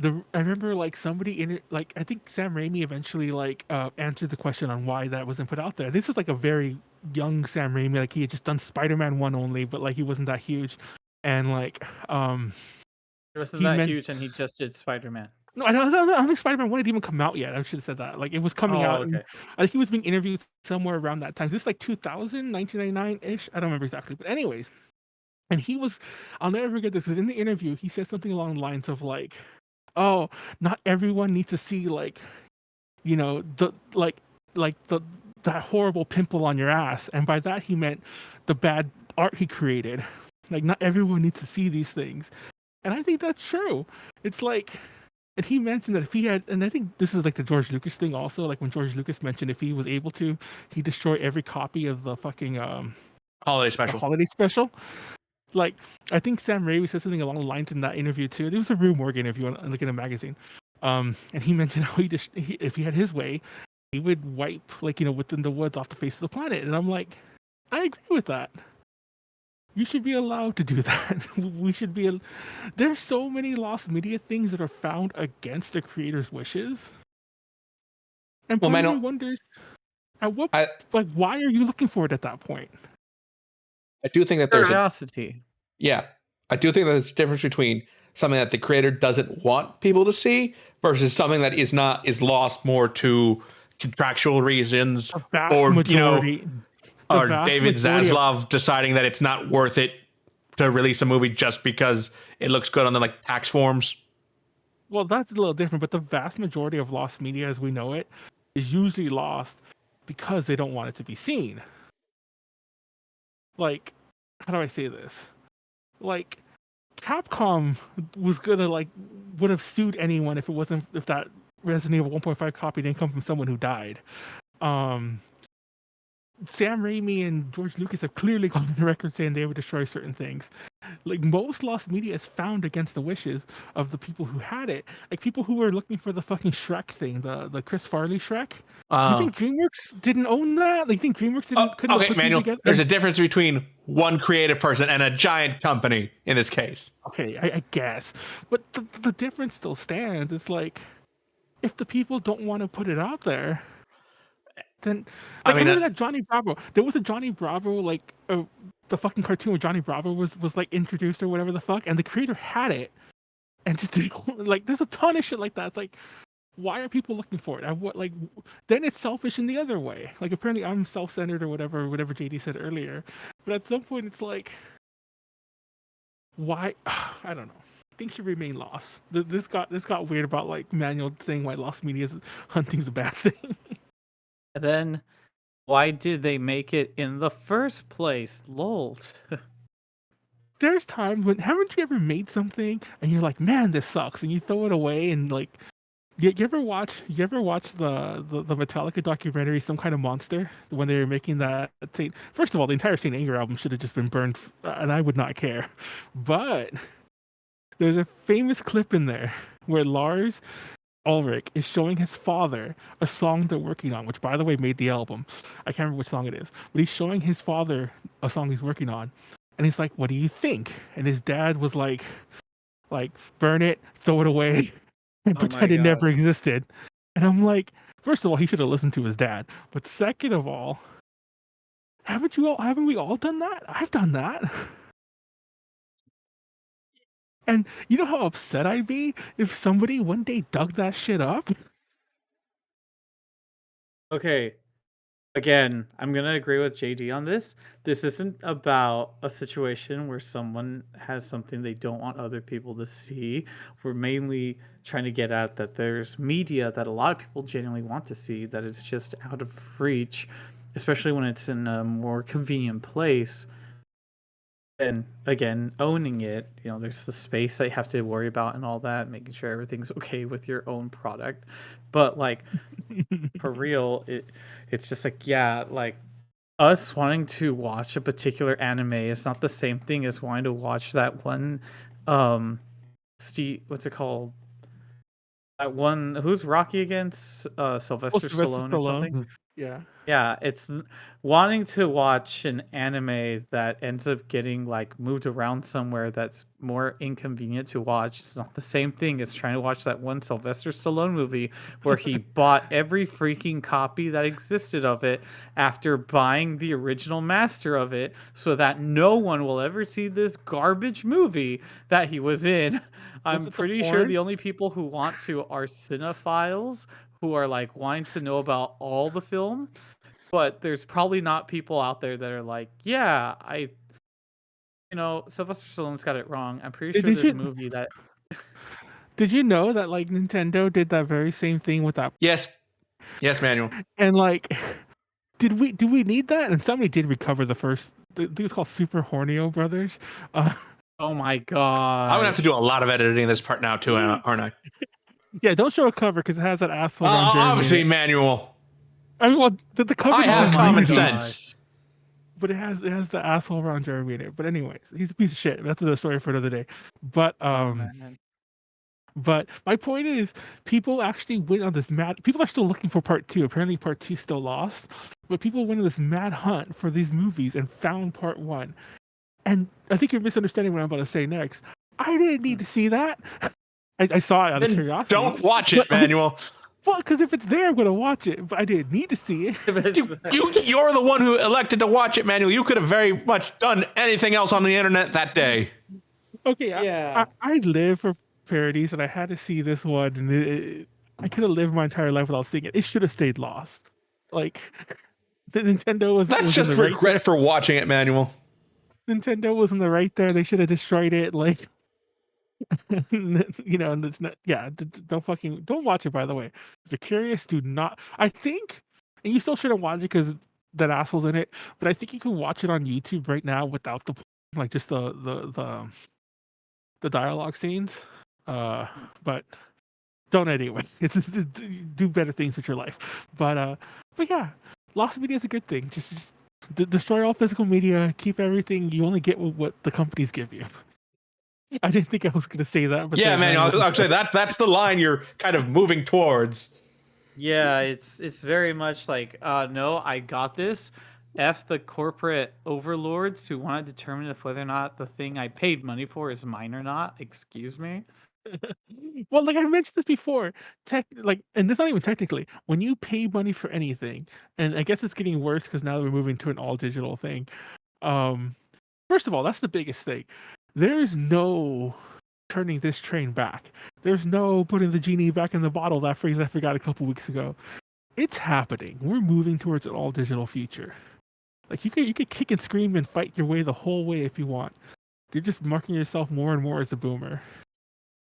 Speaker 2: I remember like somebody in it, like I think Sam Raimi eventually like answered the question on why that wasn't put out there. This is like a very young Sam Raimi, like he had just done Spider-Man 1 only, but like he wasn't that huge. And like
Speaker 3: It wasn't that huge and he just did Spider-Man.
Speaker 2: No, I don't think Spider-Man 1 had even come out yet. I should have said that. Like it was coming out.
Speaker 3: Okay.
Speaker 2: And I think he was being interviewed somewhere around that time. This is like 2000, 1999-ish. I don't remember exactly. But anyways. And he was, I'll never forget this, because in the interview, he said something along the lines of like, oh, not everyone needs to see like, you know, that horrible pimple on your ass. And by that, he meant the bad art he created. Like, not everyone needs to see these things. And I think that's true. It's like, and he mentioned that if he had, and I think this is like the George Lucas thing also, like when George Lucas mentioned if he was able to, he'd destroy every copy of the fucking
Speaker 1: holiday special.
Speaker 2: Like, I think Sam Raimi said something along the lines in that interview too. There was a Rue Morgan interview like in a magazine, and he mentioned how if he had his way, he would wipe like Within the Woods off the face of the planet. And I'm like, I agree with that. You should be allowed to do that. We should be. There's so many lost media things that are found against the creator's wishes, and part of me wonders, at what why are you looking for it at that point?
Speaker 1: I do think that there's
Speaker 3: curiosity.
Speaker 1: I do think that there's a difference between something that the creator doesn't want people to see versus something that is lost more to contractual reasons or
Speaker 2: majority,
Speaker 1: or David Zaslav deciding that it's not worth it to release a movie just because it looks good on the like tax forms.
Speaker 2: Well, that's a little different, but the vast majority of lost media as we know it is usually lost because they don't want it to be seen. Like, how do I say this? Like, Capcom was gonna would have sued anyone if that Resident Evil 1.5 copy didn't come from someone who died. Sam Raimi and George Lucas have clearly gone on the record saying they would destroy certain things. Like, most lost media is found against the wishes of the people who had it. Like, people who were looking for the fucking Shrek thing, the Chris Farley Shrek. You think DreamWorks didn't own that? Like, you think DreamWorks couldn't put
Speaker 1: Manuel,
Speaker 2: together?
Speaker 1: There's a difference between one creative person and a giant company in this case.
Speaker 2: Okay, I guess. But the difference still stands. It's like, if the people don't want to put it out there, then I remember that Johnny Bravo. There was a Johnny Bravo the fucking cartoon where Johnny Bravo was like introduced or whatever the fuck, and the creator had it, and just like there's a ton of shit like that. It's like, why are people looking for it? Then it's selfish in the other way. Like apparently I'm self-centered or whatever JD said earlier. But at some point it's like, why? I don't know. Things should remain lost. This got weird about like Manuel saying why lost media hunting's a bad thing.
Speaker 3: And then why did they make it in the first place? Lol.
Speaker 2: There's times when haven't you ever made something and you're like, man, this sucks, and you throw it away and like. You ever watch the Metallica documentary, Some Kind of Monster, when they were making that Saint? First of all, the entire Saint Anger album should have just been burned, and I would not care. But there's a famous clip in there where Lars Ulrich is showing his father a song they're working on, which, by the way, made the album. I can't remember which song it is, but he's showing his father a song he's working on, and he's like, "What do you think?" And his dad was like, burn it, throw it away. And pretend it never existed. And I'm like, first of all, he should have listened to his dad. But second of all, haven't we all done that? I've done that. And you know how upset I'd be if somebody one day dug that shit up?
Speaker 3: Okay. Again, I'm going to agree with JD on this. This isn't about a situation where someone has something they don't want other people to see. We're mainly trying to get at that there's media that a lot of people genuinely want to see that is just out of reach, especially when it's in a more convenient place. And again, owning it, there's the space that you have to worry about and all that, making sure everything's okay with your own product. But like for real, it's just like, yeah, like us wanting to watch a particular anime is not the same thing as wanting to watch that one what's it called? That one, who's Rocky against? Sylvester Stallone or something?
Speaker 2: Yeah.
Speaker 3: Yeah, it's wanting to watch an anime that ends up getting like moved around somewhere that's more inconvenient to watch. It's not the same thing as trying to watch that one Sylvester Stallone movie where he bought every freaking copy that existed of it after buying the original master of it so that no one will ever see this garbage movie that he was in. I'm pretty sure the only people who want to are cinephiles who are like wanting to know about all the film, but there's probably not people out there that are like, yeah, Sylvester Stallone's got it wrong. I'm pretty sure there's a movie that.
Speaker 2: Did you know that like Nintendo did that very same thing with that?
Speaker 1: Yes, Manuel.
Speaker 2: And like, do we need that? And somebody did recover the first. I think it's called Super Hornio Brothers.
Speaker 3: Oh my god!
Speaker 1: I'm gonna have to do a lot of editing this part now too, aren't I?
Speaker 2: Yeah, don't show a cover because it has that asshole.
Speaker 1: Obviously, Manuel.
Speaker 2: I mean, well, the cover.
Speaker 1: I have common sense.
Speaker 2: But it has the asshole Ron Jeremy in it. But anyways, he's a piece of shit. That's a story for another day. But but my point is, people actually went on this mad. People are still looking for part 2. Apparently, part 2 still lost. But people went on this mad hunt for these movies and found part 1. And I think you're misunderstanding what I'm about to say next. I didn't need to see that. I saw it out of curiosity.
Speaker 1: Don't watch it, Manuel.
Speaker 2: Well, because if it's there, I'm going to watch it. But I didn't need to see it.
Speaker 1: You're the one who elected to watch it, Manuel. You could have very much done anything else on the internet that day.
Speaker 2: Okay, yeah. I live for parodies, and I had to see this one. And I could have lived my entire life without seeing it. It should have stayed lost. Like, the Nintendo was.
Speaker 1: That's just regret for watching it, Manuel.
Speaker 2: Nintendo was in the right there. They should have destroyed it. Like. And it's not. Yeah, don't watch it. By the way, if you're curious, do not. I think, and you still shouldn't watch it because that asshole's in it. But I think you can watch it on YouTube right now without just the dialogue scenes. But don't anyway. It's do better things with your life. But yeah, lost media is a good thing. Just destroy all physical media. Keep everything. You only get what the companies give you. I didn't think I was going to say that, but
Speaker 1: yeah, man, I'll say that's the line you're kind of moving towards.
Speaker 3: Yeah, it's very much like, no, I got this. F the corporate overlords who want to determine if whether or not the thing I paid money for is mine or not. Excuse me.
Speaker 2: Well, like I mentioned this before, and it's not even technically. When you pay money for anything, and I guess it's getting worse because now that we're moving to an all digital thing. First of all, that's the biggest thing. There is no turning this train back. There's no putting the genie back in the bottle. That phrase I forgot a couple weeks ago. It's happening. We're moving towards an all digital future. Like you could kick and scream and fight your way the whole way if you want. You're just marking yourself more and more as a boomer.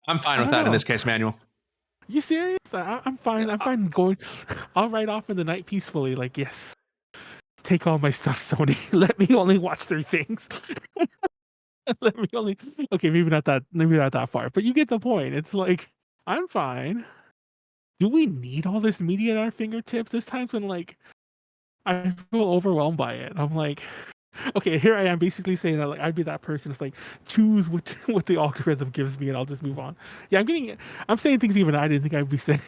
Speaker 1: I'm fine with that in this case, Manuel.
Speaker 2: You serious? I'm fine. I'm fine going. I'll ride off in the night peacefully. Like, yes, take all my stuff, Sony. Let me only watch 3 things. Let me only. Okay, maybe not that far, but you get the point. It's like I'm fine. Do we need all this media at our fingertips? There's times when like I feel overwhelmed by it. I'm like, okay, here I am basically saying that like I'd be that person. It's like choose what the algorithm gives me, and I'll just move on. Yeah, I'm saying things even I didn't think I'd be saying.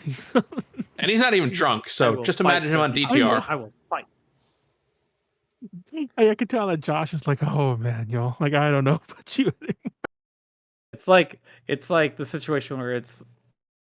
Speaker 1: And he's not even drunk, so just imagine him on DTR.
Speaker 3: I will fight.
Speaker 2: I could tell that Josh is like, oh man, yo, like I don't know about you.
Speaker 3: It's like the situation where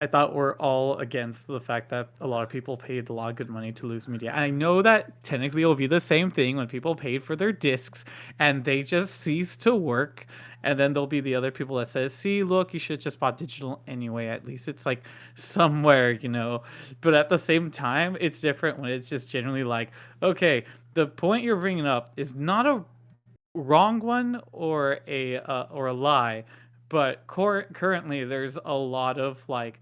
Speaker 3: I thought we're all against the fact that a lot of people paid a lot of good money to lose media. And I know that technically it'll be the same thing when people paid for their discs and they just cease to work. And then there'll be the other people that says, see, look, you should just bought digital anyway. At least it's like somewhere, you know. But at the same time, it's different when it's just generally like, okay, the point you're bringing up is not a wrong one or a lie. But currently, there's a lot of like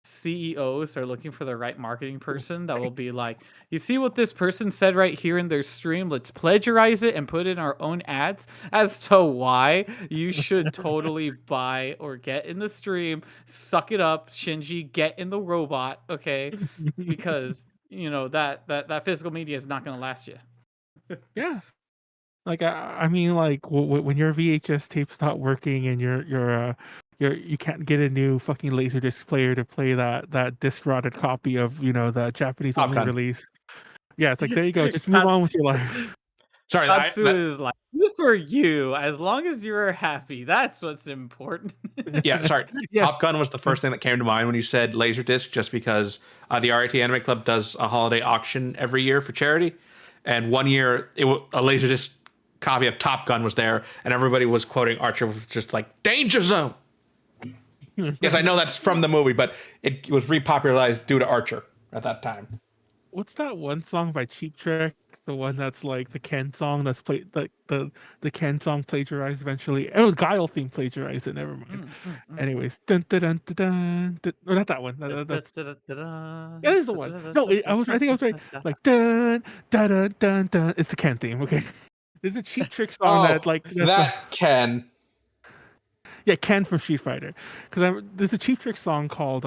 Speaker 3: CEOs are looking for the right marketing person that will be like, you see what this person said right here in their stream? Let's plagiarize it and put in our own ads as to why you should totally buy or get in the stream. Suck it up, Shinji. Get in the robot, okay? Because you know that physical media is not going to last you.
Speaker 2: Yeah. Like I mean, like when your VHS tape's not working and you can't get a new fucking Laserdisc player to play that disc rotted copy of the Japanese only release. Yeah, it's like there you go. Just move on with your life.
Speaker 1: Sorry,
Speaker 3: Tatsu is like, good for you. As long as you're happy, that's what's important.
Speaker 1: Yeah, sorry.
Speaker 2: Yes.
Speaker 1: Top Gun was the first thing that came to mind when you said Laserdisc, just because the RIT Anime Club does a holiday auction every year for charity, and one year a Laserdisc copy of Top Gun was there, and everybody was quoting Archer with just like Danger Zone. Yes, I know that's from the movie, but it was repopularized due to Archer at that time.
Speaker 2: What's that one song by Cheap Trick? The one that's like the Ken song that's played, like the Ken song plagiarized eventually. It was Guile theme plagiarized it. Never mind. Anyways, dun dun dun dun dun. Dun. Or not that one. Yeah, that is the one. No, I think I was right. Like dun dun dun dun dun. It's the Ken theme. Okay. There's a Cheap Trick song
Speaker 1: Ken.
Speaker 2: Yeah, Ken from Street Fighter. Because there's a Cheap Trick song called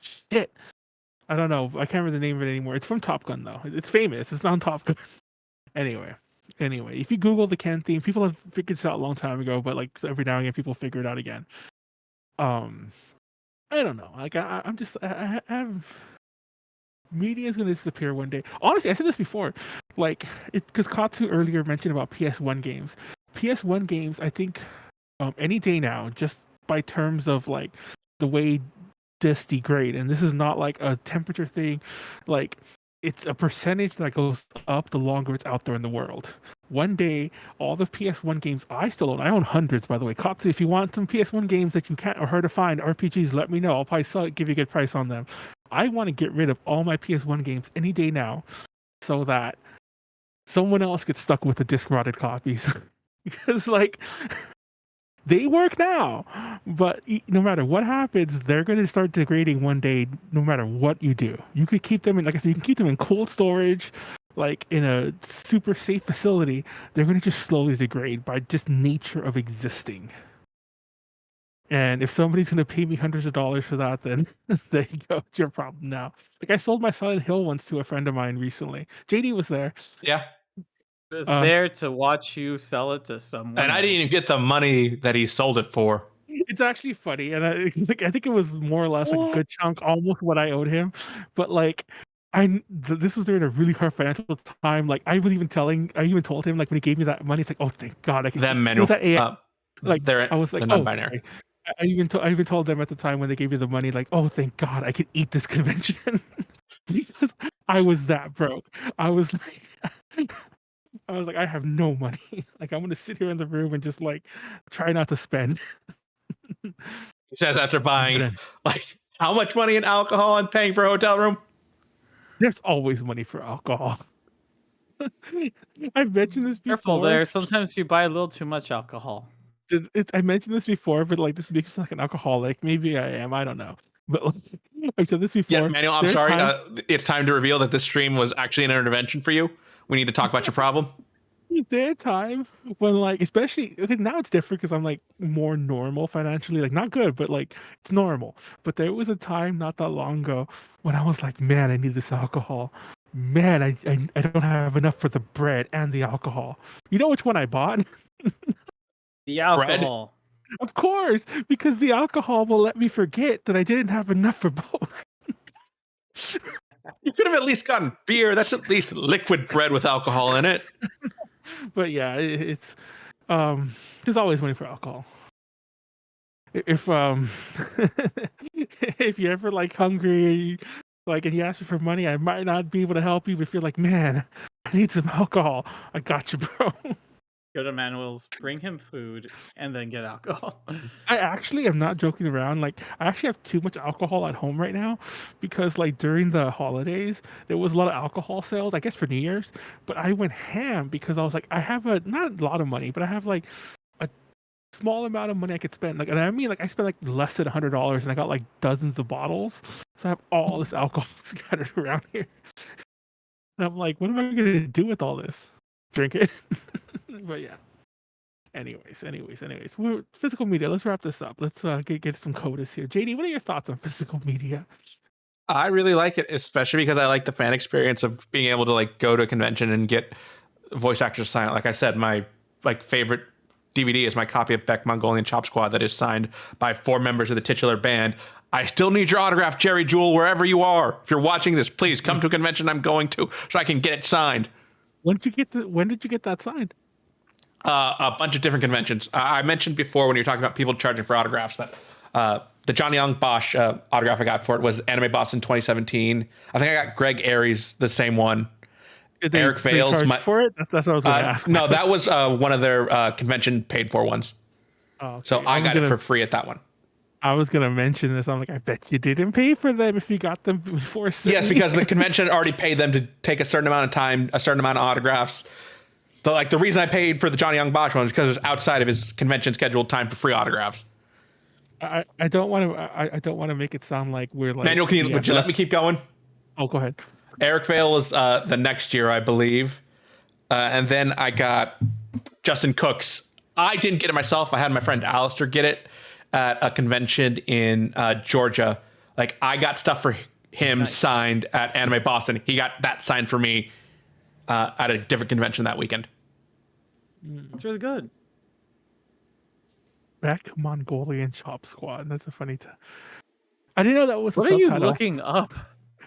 Speaker 2: shit. I don't know. I can't remember the name of it anymore. It's from Top Gun though. It's famous. It's not Top Gun. Anyway, if you Google the Ken theme, people have figured this out a long time ago, but like every now and again, people figure it out again. I don't know. Like I have media is going to disappear one day. Honestly, I said this before. Like because Katsu earlier mentioned about PS1 games. PS1 games, I think, any day now, just by terms of like the way discs degrade, and this is not like a temperature thing, like it's a percentage that goes up the longer it's out there in the world. One day, all the PS1 games I still own, I own hundreds, by the way. Katsu, if you want some PS1 games that you can't or hard to find, RPGs, let me know. I'll probably give you a good price on them. I want to get rid of all my PS1 games any day now so that someone else gets stuck with the disc rotted copies. Because like they work now, but no matter what happens, they're going to start degrading one day. No matter what you do, you could keep them in, like I said, you can keep them in cold storage, like in a super safe facility. They're going to just slowly degrade by just nature of existing. And if somebody's going to pay me hundreds of dollars for that, then there you go. It's your problem now. Like I sold my Silent Hill once to a friend of mine recently. JD was there.
Speaker 1: Yeah.
Speaker 3: He was there to watch you sell it to someone.
Speaker 1: And I didn't even get the money that he sold it for.
Speaker 2: It's actually funny, and I think it was more or less like a good chunk, almost what I owed him. But like, this was during a really hard financial time. Like I even told him like when he gave me that money, it's like, oh thank God, I can.
Speaker 1: Them Manuel.
Speaker 2: Like I was like,
Speaker 1: non-binary.
Speaker 2: I even told them at the time when they gave me the money, like, oh thank God, I could eat this convention because I was that broke. I was like, I have no money. Like, I'm gonna sit here in the room and just like try not to spend.
Speaker 1: He says after
Speaker 2: But
Speaker 1: buying
Speaker 2: then,
Speaker 1: like how much money in alcohol and paying for a hotel room?
Speaker 2: there's always money for alcohol. I've mentioned this
Speaker 3: Careful
Speaker 2: before.
Speaker 3: there. Sometimes you buy a little too much alcohol.
Speaker 2: I mentioned this before, but like this makes me like an alcoholic. Maybe I am. I don't know. But like, I've said this
Speaker 1: Yeah,
Speaker 2: before.
Speaker 1: Manuel, I'm
Speaker 2: There are
Speaker 1: sorry.
Speaker 2: times-
Speaker 1: It's time to reveal that this stream was actually an intervention for you. We need to talk about your problem.
Speaker 2: There are times when like, especially okay, now it's different because I'm like more normal financially, like not good, but like it's normal. But there was a time not that long ago when I was like, man, I need this alcohol. Man, I don't have enough for the bread and the alcohol. You know which one I bought?
Speaker 3: The alcohol.
Speaker 2: Of course, because the alcohol will let me forget that I didn't have enough for both.
Speaker 1: You could have at least gotten beer. That's at least liquid bread with alcohol in it.
Speaker 2: But yeah, it's there's always money for alcohol. If if you're ever like hungry, like and you ask me for money, I might not be able to help you. But if you're like, man, I need some alcohol, I got you, bro.
Speaker 3: Go to Manuel's, bring him food, and then get alcohol.
Speaker 2: I actually am not joking around. Like, I actually have too much alcohol at home right now because, like, during the holidays, there was a lot of alcohol sales, I guess, for New Year's. But I went ham because I was like, I have not a lot of money, but I have like a small amount of money I could spend. Like, and I mean, like, I spent like less than $100 and I got like dozens of bottles. So I have all this alcohol scattered around here. And I'm like, what am I going to do with all this? Drink it. But yeah. Anyways, physical media. Let's wrap this up. Let's get some codas here. JD, what are your thoughts on physical media?
Speaker 1: I really like it, especially because I like the fan experience of being able to like go to a convention and get voice actors signed. Like I said, my like favorite DVD is my copy of Beck Mongolian Chop Squad that is signed by 4 members of the titular band. I still need your autograph, Jerry Jewell, wherever you are. If you're watching this, please come to a convention I'm going to so I can get it signed.
Speaker 2: When did you get that signed?
Speaker 1: A bunch of different conventions. I mentioned before when you're talking about people charging for autographs that the Johnny Young Bosch autograph I got for it was Anime Boston 2017. I think I got Greg Aries, the same one. Eric Vales
Speaker 2: for it. That's what I was going to ask.
Speaker 1: No, that was one of their convention paid for ones.
Speaker 2: Oh, okay.
Speaker 1: So I got it for free at that one.
Speaker 2: I was gonna mention this. I'm like, I bet you didn't pay for them if you got them before.
Speaker 1: Yes, because the convention already paid them to take a certain amount of time, a certain amount of autographs. The reason I paid for the Johnny Young Bosch one was because it was outside of his convention scheduled time for free autographs.
Speaker 2: I don't want to make it sound like we're like.
Speaker 1: Manuel, would you let me keep going?
Speaker 2: Oh, go ahead.
Speaker 1: Eric Vale was the next year, I believe. And then I got Justin Cook's. I didn't get it myself. I had my friend Alistair get it at a convention in Georgia. Like, I got stuff for him signed at Anime Boston. He got that signed for me at a different convention that weekend.
Speaker 3: It's really good.
Speaker 2: Beck Mongolian Chop Squad. That's a funny. I didn't know that was.
Speaker 3: What
Speaker 2: a
Speaker 3: are you
Speaker 2: subtitle.
Speaker 3: looking up?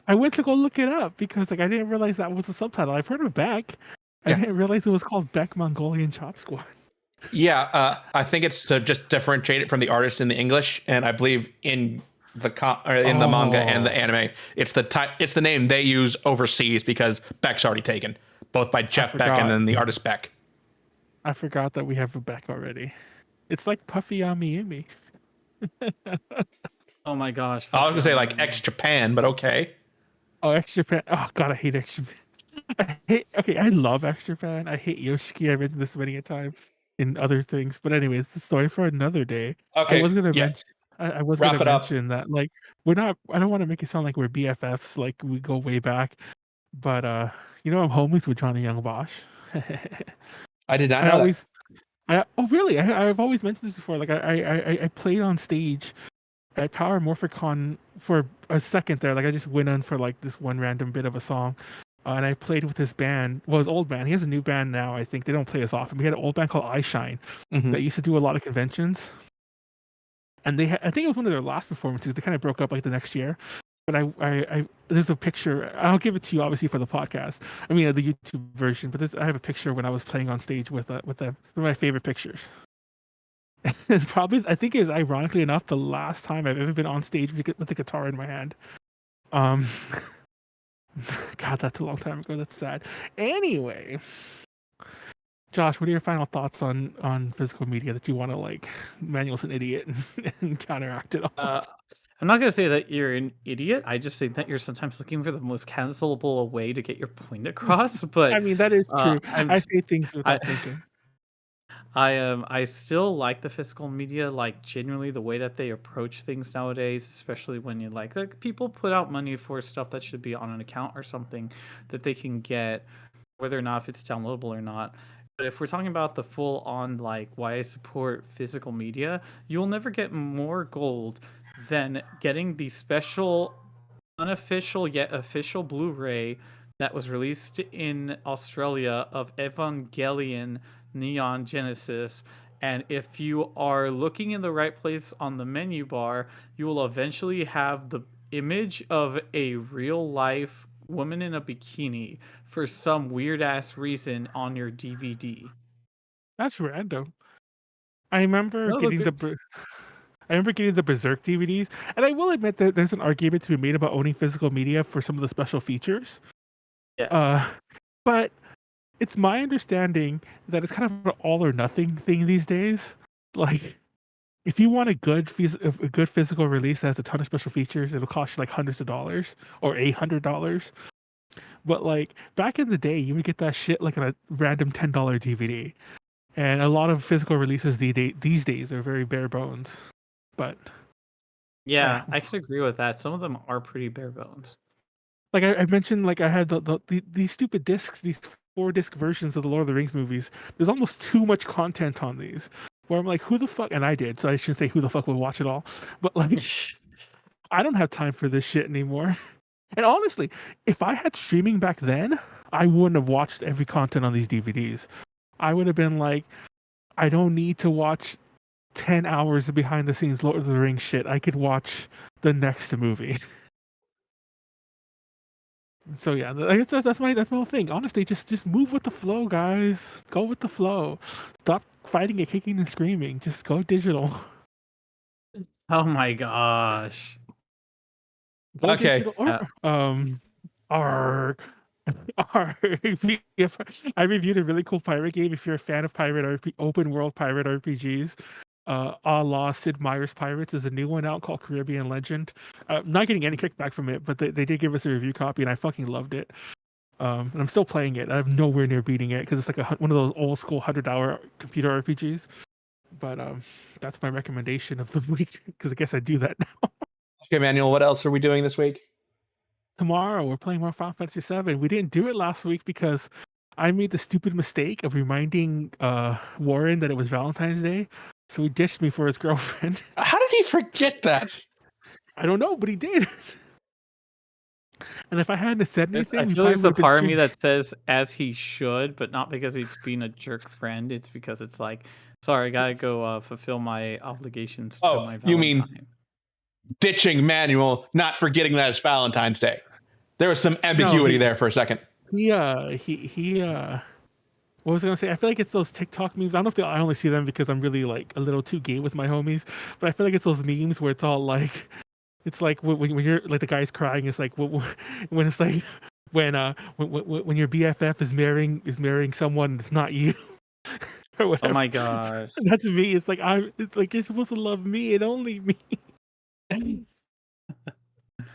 Speaker 2: I went to go look it up because like I didn't realize that was a subtitle. I've heard of Beck. I didn't realize it was called Beck Mongolian Chop Squad.
Speaker 1: Yeah, I think it's to just differentiate it from the artist in the English, and I believe in the the manga and the anime, it's the name they use overseas because Beck's already taken, both by Jeff Beck and then the artist Beck.
Speaker 2: I forgot that we have a Beck already. It's like Puffy Yumi.
Speaker 3: Oh my gosh.
Speaker 1: I was gonna say like X Japan, but okay.
Speaker 2: Oh, X Japan. Oh god, I hate X Japan. I love X Japan. I hate Yoshiki. I've mentioned this many a time in other things. But anyways, it's the story for another day.
Speaker 1: Okay.
Speaker 2: I was gonna mention I was
Speaker 1: Wrap
Speaker 2: gonna
Speaker 1: it up.
Speaker 2: mention that like we're not I don't want to make it sound like we're BFFs, like we go way back. But you know I'm homies with Johnny Young Bosch.
Speaker 1: I did not know that.
Speaker 2: Oh really? I've always mentioned this before. Like I played on stage at Power Morphicon for a second there. Like I just went on for like this one random bit of a song, and I played with his band. Well, his old band. He has a new band now. I think they don't play as often. We had an old band called I Shine that used to do a lot of conventions, and I think it was one of their last performances. They kind of broke up like the next year. But I there's a picture. I'll give it to you obviously for the podcast. I mean the YouTube version. But I have a picture when I was playing on stage with them. One of my favorite pictures. And probably I think is ironically enough the last time I've ever been on stage with the guitar in my hand. God, that's a long time ago. That's sad. Anyway, Josh, what are your final thoughts on physical media that you want to like? Manuel's an idiot and counteract it all.
Speaker 3: I'm not gonna say that you're an idiot. I just think that you're sometimes looking for the most cancelable way to get your point across. But
Speaker 2: I mean, that is true.
Speaker 3: I'm
Speaker 2: I
Speaker 3: s-
Speaker 2: say things
Speaker 3: I
Speaker 2: without thinking.
Speaker 3: I still like the physical media, like genuinely the way that they approach things nowadays, especially when you like people put out money for stuff that should be on an account or something that they can get, whether or not if it's downloadable or not. But if we're talking about the full on like why I support physical media, you'll never get more gold than getting the special unofficial yet official Blu-ray that was released in Australia of Evangelion Neon Genesis. And if you are looking in the right place on the menu bar, you will eventually have the image of a real life woman in a bikini for some weird ass reason on your DVD.
Speaker 2: That's random. I remember
Speaker 3: No, look,
Speaker 2: getting the Berserk DVDs, and I will admit that there's an argument to be made about owning physical media for some of the special features.
Speaker 3: yeah.
Speaker 2: But it's my understanding that it's kind of an all or nothing thing these days. Like, if you want a good physical release that has a ton of special features, it'll cost you like hundreds of dollars or $800. But like back in the day, you would get that shit like on a random $10 DVD. And a lot of physical releases these days are very bare bones. But
Speaker 3: Yeah, I can agree with that. Some of them are pretty bare bones.
Speaker 2: like I mentioned, like I had these stupid discs, these 4-disc versions of the Lord of the Rings movies. There's almost too much content on these. Where I'm like, who the fuck? And I did, so I shouldn't say who the fuck would watch it all. But like, I don't have time for this shit anymore. And honestly, if I had streaming back then, I wouldn't have watched every content on these DVDs. I would have been like, I don't need to watch 10 hours of behind the scenes Lord of the Rings shit. I could watch the next movie. So yeah, I guess that's my whole thing. Honestly, just move with the flow, guys. Go with the flow. Stop fighting and kicking and screaming. Just go digital.
Speaker 3: Oh my gosh.
Speaker 2: Go
Speaker 1: Okay.
Speaker 2: digital. Or if I reviewed a really cool pirate game. If you're a fan of open world pirate RPGs, a la Sid Meier's Pirates is a new one out called Caribbean Legend. Not getting any kickback from it, but they did give us a review copy, and I fucking loved it. And I'm still playing it. I'm nowhere near beating it because it's like one of those old school 100-hour computer RPGs. But that's my recommendation of the week because I guess I do that now.
Speaker 1: Okay, Manuel, what else are we doing this week?
Speaker 2: Tomorrow we're playing more Final Fantasy VII. We didn't do it last week because I made the stupid mistake of reminding Warren that it was Valentine's Day, so he ditched me for his girlfriend.
Speaker 1: How did he forget that?
Speaker 2: I don't know, but he did. And if I hadn't said anything,
Speaker 3: I feel there's a part of me that says as he should, but not because he's being a jerk friend. It's because it's like, sorry, I gotta go fulfill my obligations to my Valentine.
Speaker 1: You mean ditching Manuel, not forgetting that it's Valentine's Day. There was some ambiguity there for a second.
Speaker 2: He what was I gonna say? I feel like it's those TikTok memes. I don't know if I only see them because I'm really like a little too gay with my homies, but I feel like it's those memes where it's all like, it's like when you're like the guy's crying. It's like when it's like when your BFF is marrying someone that's not you. Or whatever.
Speaker 3: Oh my god,
Speaker 2: that's me. It's like you're supposed to love me and only me.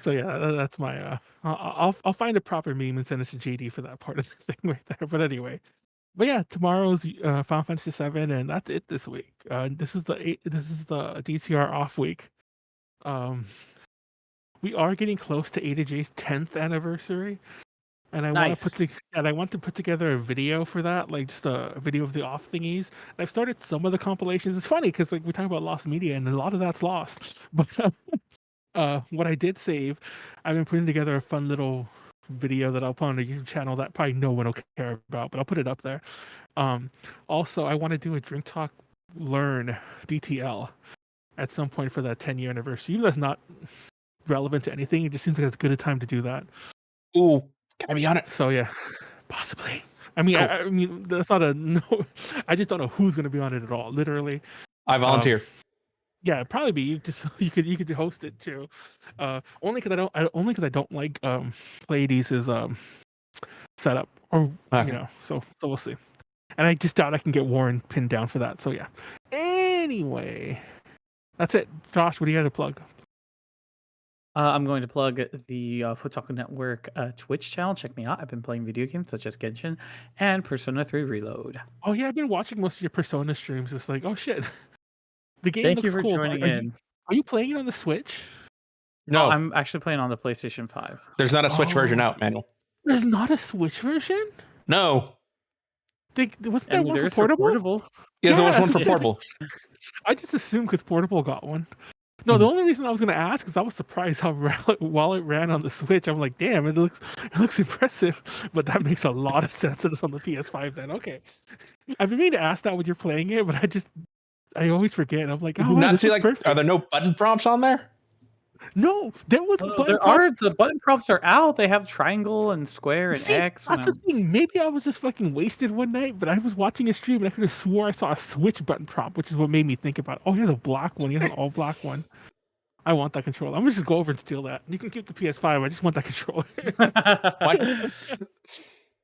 Speaker 2: So yeah, that's my I'll find a proper meme and send it to JD for that part of the thing right there. But anyway, but yeah, tomorrow's Final Fantasy VII, and that's it this week. This is the DTR off week. We are getting close to AJ's 10th anniversary, and I want to put together a video for that, like just a video of the off thingies. And I've started some of the compilations. It's funny because like we talk about lost media, and a lot of that's lost. But what I did save, I've been putting together a fun little video that I'll put on a YouTube channel that probably no one will care about, but I'll put it up there. Also, I want to do a Drink Talk Learn DTL at some point for that 10-year anniversary. Even though that's not relevant to anything, it just seems like it's as good a time to do that.
Speaker 1: Ooh, can I be on it?
Speaker 2: So yeah, possibly. I mean, cool. I mean, that's not a no. I just don't know who's going to be on it at all. Literally,
Speaker 1: I volunteer.
Speaker 2: Yeah, it'd probably be you. Just you could host it too. Only because I don't like Pleiades' setup, or
Speaker 1: okay.
Speaker 2: you know. So we'll see. And I just doubt I can get Warren pinned down for that. So yeah. Anyway, that's it. Josh, what do you got to plug?
Speaker 3: I'm going to plug the Fotaku Network Twitch channel. Check me out. I've been playing video games such as Genshin and Persona 3 Reload.
Speaker 2: Oh yeah, I've been watching most of your Persona streams. It's like, oh shit, the game
Speaker 3: Thank you
Speaker 2: looks
Speaker 3: for
Speaker 2: cool.
Speaker 3: joining
Speaker 2: Are
Speaker 3: in.
Speaker 2: you playing it on the Switch?
Speaker 1: No,
Speaker 3: I'm actually playing on the PlayStation 5.
Speaker 1: there's not a Switch version out, Manuel.
Speaker 2: There's not a Switch version?
Speaker 1: No.
Speaker 2: Wasn't there one for
Speaker 3: there's
Speaker 2: portable?
Speaker 1: Yeah, there was
Speaker 2: Yeah,
Speaker 1: one for portable.
Speaker 2: I just assumed because portable got one. No, the only reason I was going to ask is I was surprised how while it ran on the Switch. I'm like, damn, it looks impressive. But that makes a lot of sense. It's on the PS5 then. Okay. I've been meaning to ask that when you're playing it, but I always forget. I'm like, oh, wow,
Speaker 1: Not
Speaker 2: this
Speaker 1: see
Speaker 2: is
Speaker 1: like,
Speaker 2: perfect.
Speaker 1: are there no button prompts on there?
Speaker 2: No, there was a button
Speaker 3: The button prompts are out. They have triangle and square and X.
Speaker 2: That's the thing. Maybe I was just fucking wasted one night, but I was watching a stream and I could have swore I saw a Switch button prompt, which is what made me think about, oh, here's a black one. Here's an all black one. I want that controller. I'm gonna just go over and steal that. You can keep the PS5. I just want that controller.
Speaker 3: What?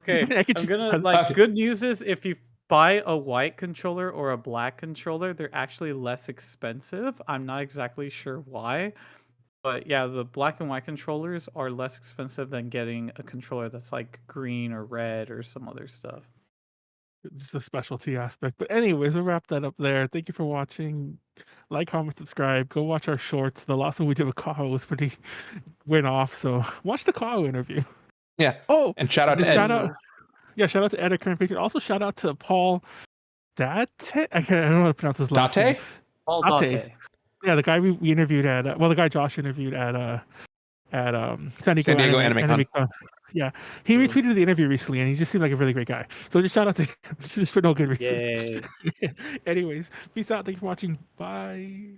Speaker 3: Okay, I'm gonna good news is if you buy a white controller or a black controller, they're actually less expensive. I'm not exactly sure why. But yeah, the black and white controllers are less expensive than getting a controller that's like green or red or some other stuff.
Speaker 2: Just the specialty aspect. But anyways, we'll wrap that up there. Thank you for watching. Like, comment, subscribe. Go watch our shorts. The last one we did with Kao was went off. So watch the Kao interview.
Speaker 1: Yeah.
Speaker 2: Oh,
Speaker 1: and shout out to Ed.
Speaker 2: Shout out to Ed, our current patron. Also shout out to Paul Date. I don't know how to pronounce his last name.
Speaker 3: Paul Date.
Speaker 2: Yeah, the guy we interviewed at the guy Josh interviewed at San Diego Anime Con. Yeah, he retweeted the interview recently, and he just seemed like a really great guy. So just shout out to him, just for no good reason.
Speaker 3: Yay.
Speaker 2: Anyways, peace out. Thank you for watching. Bye.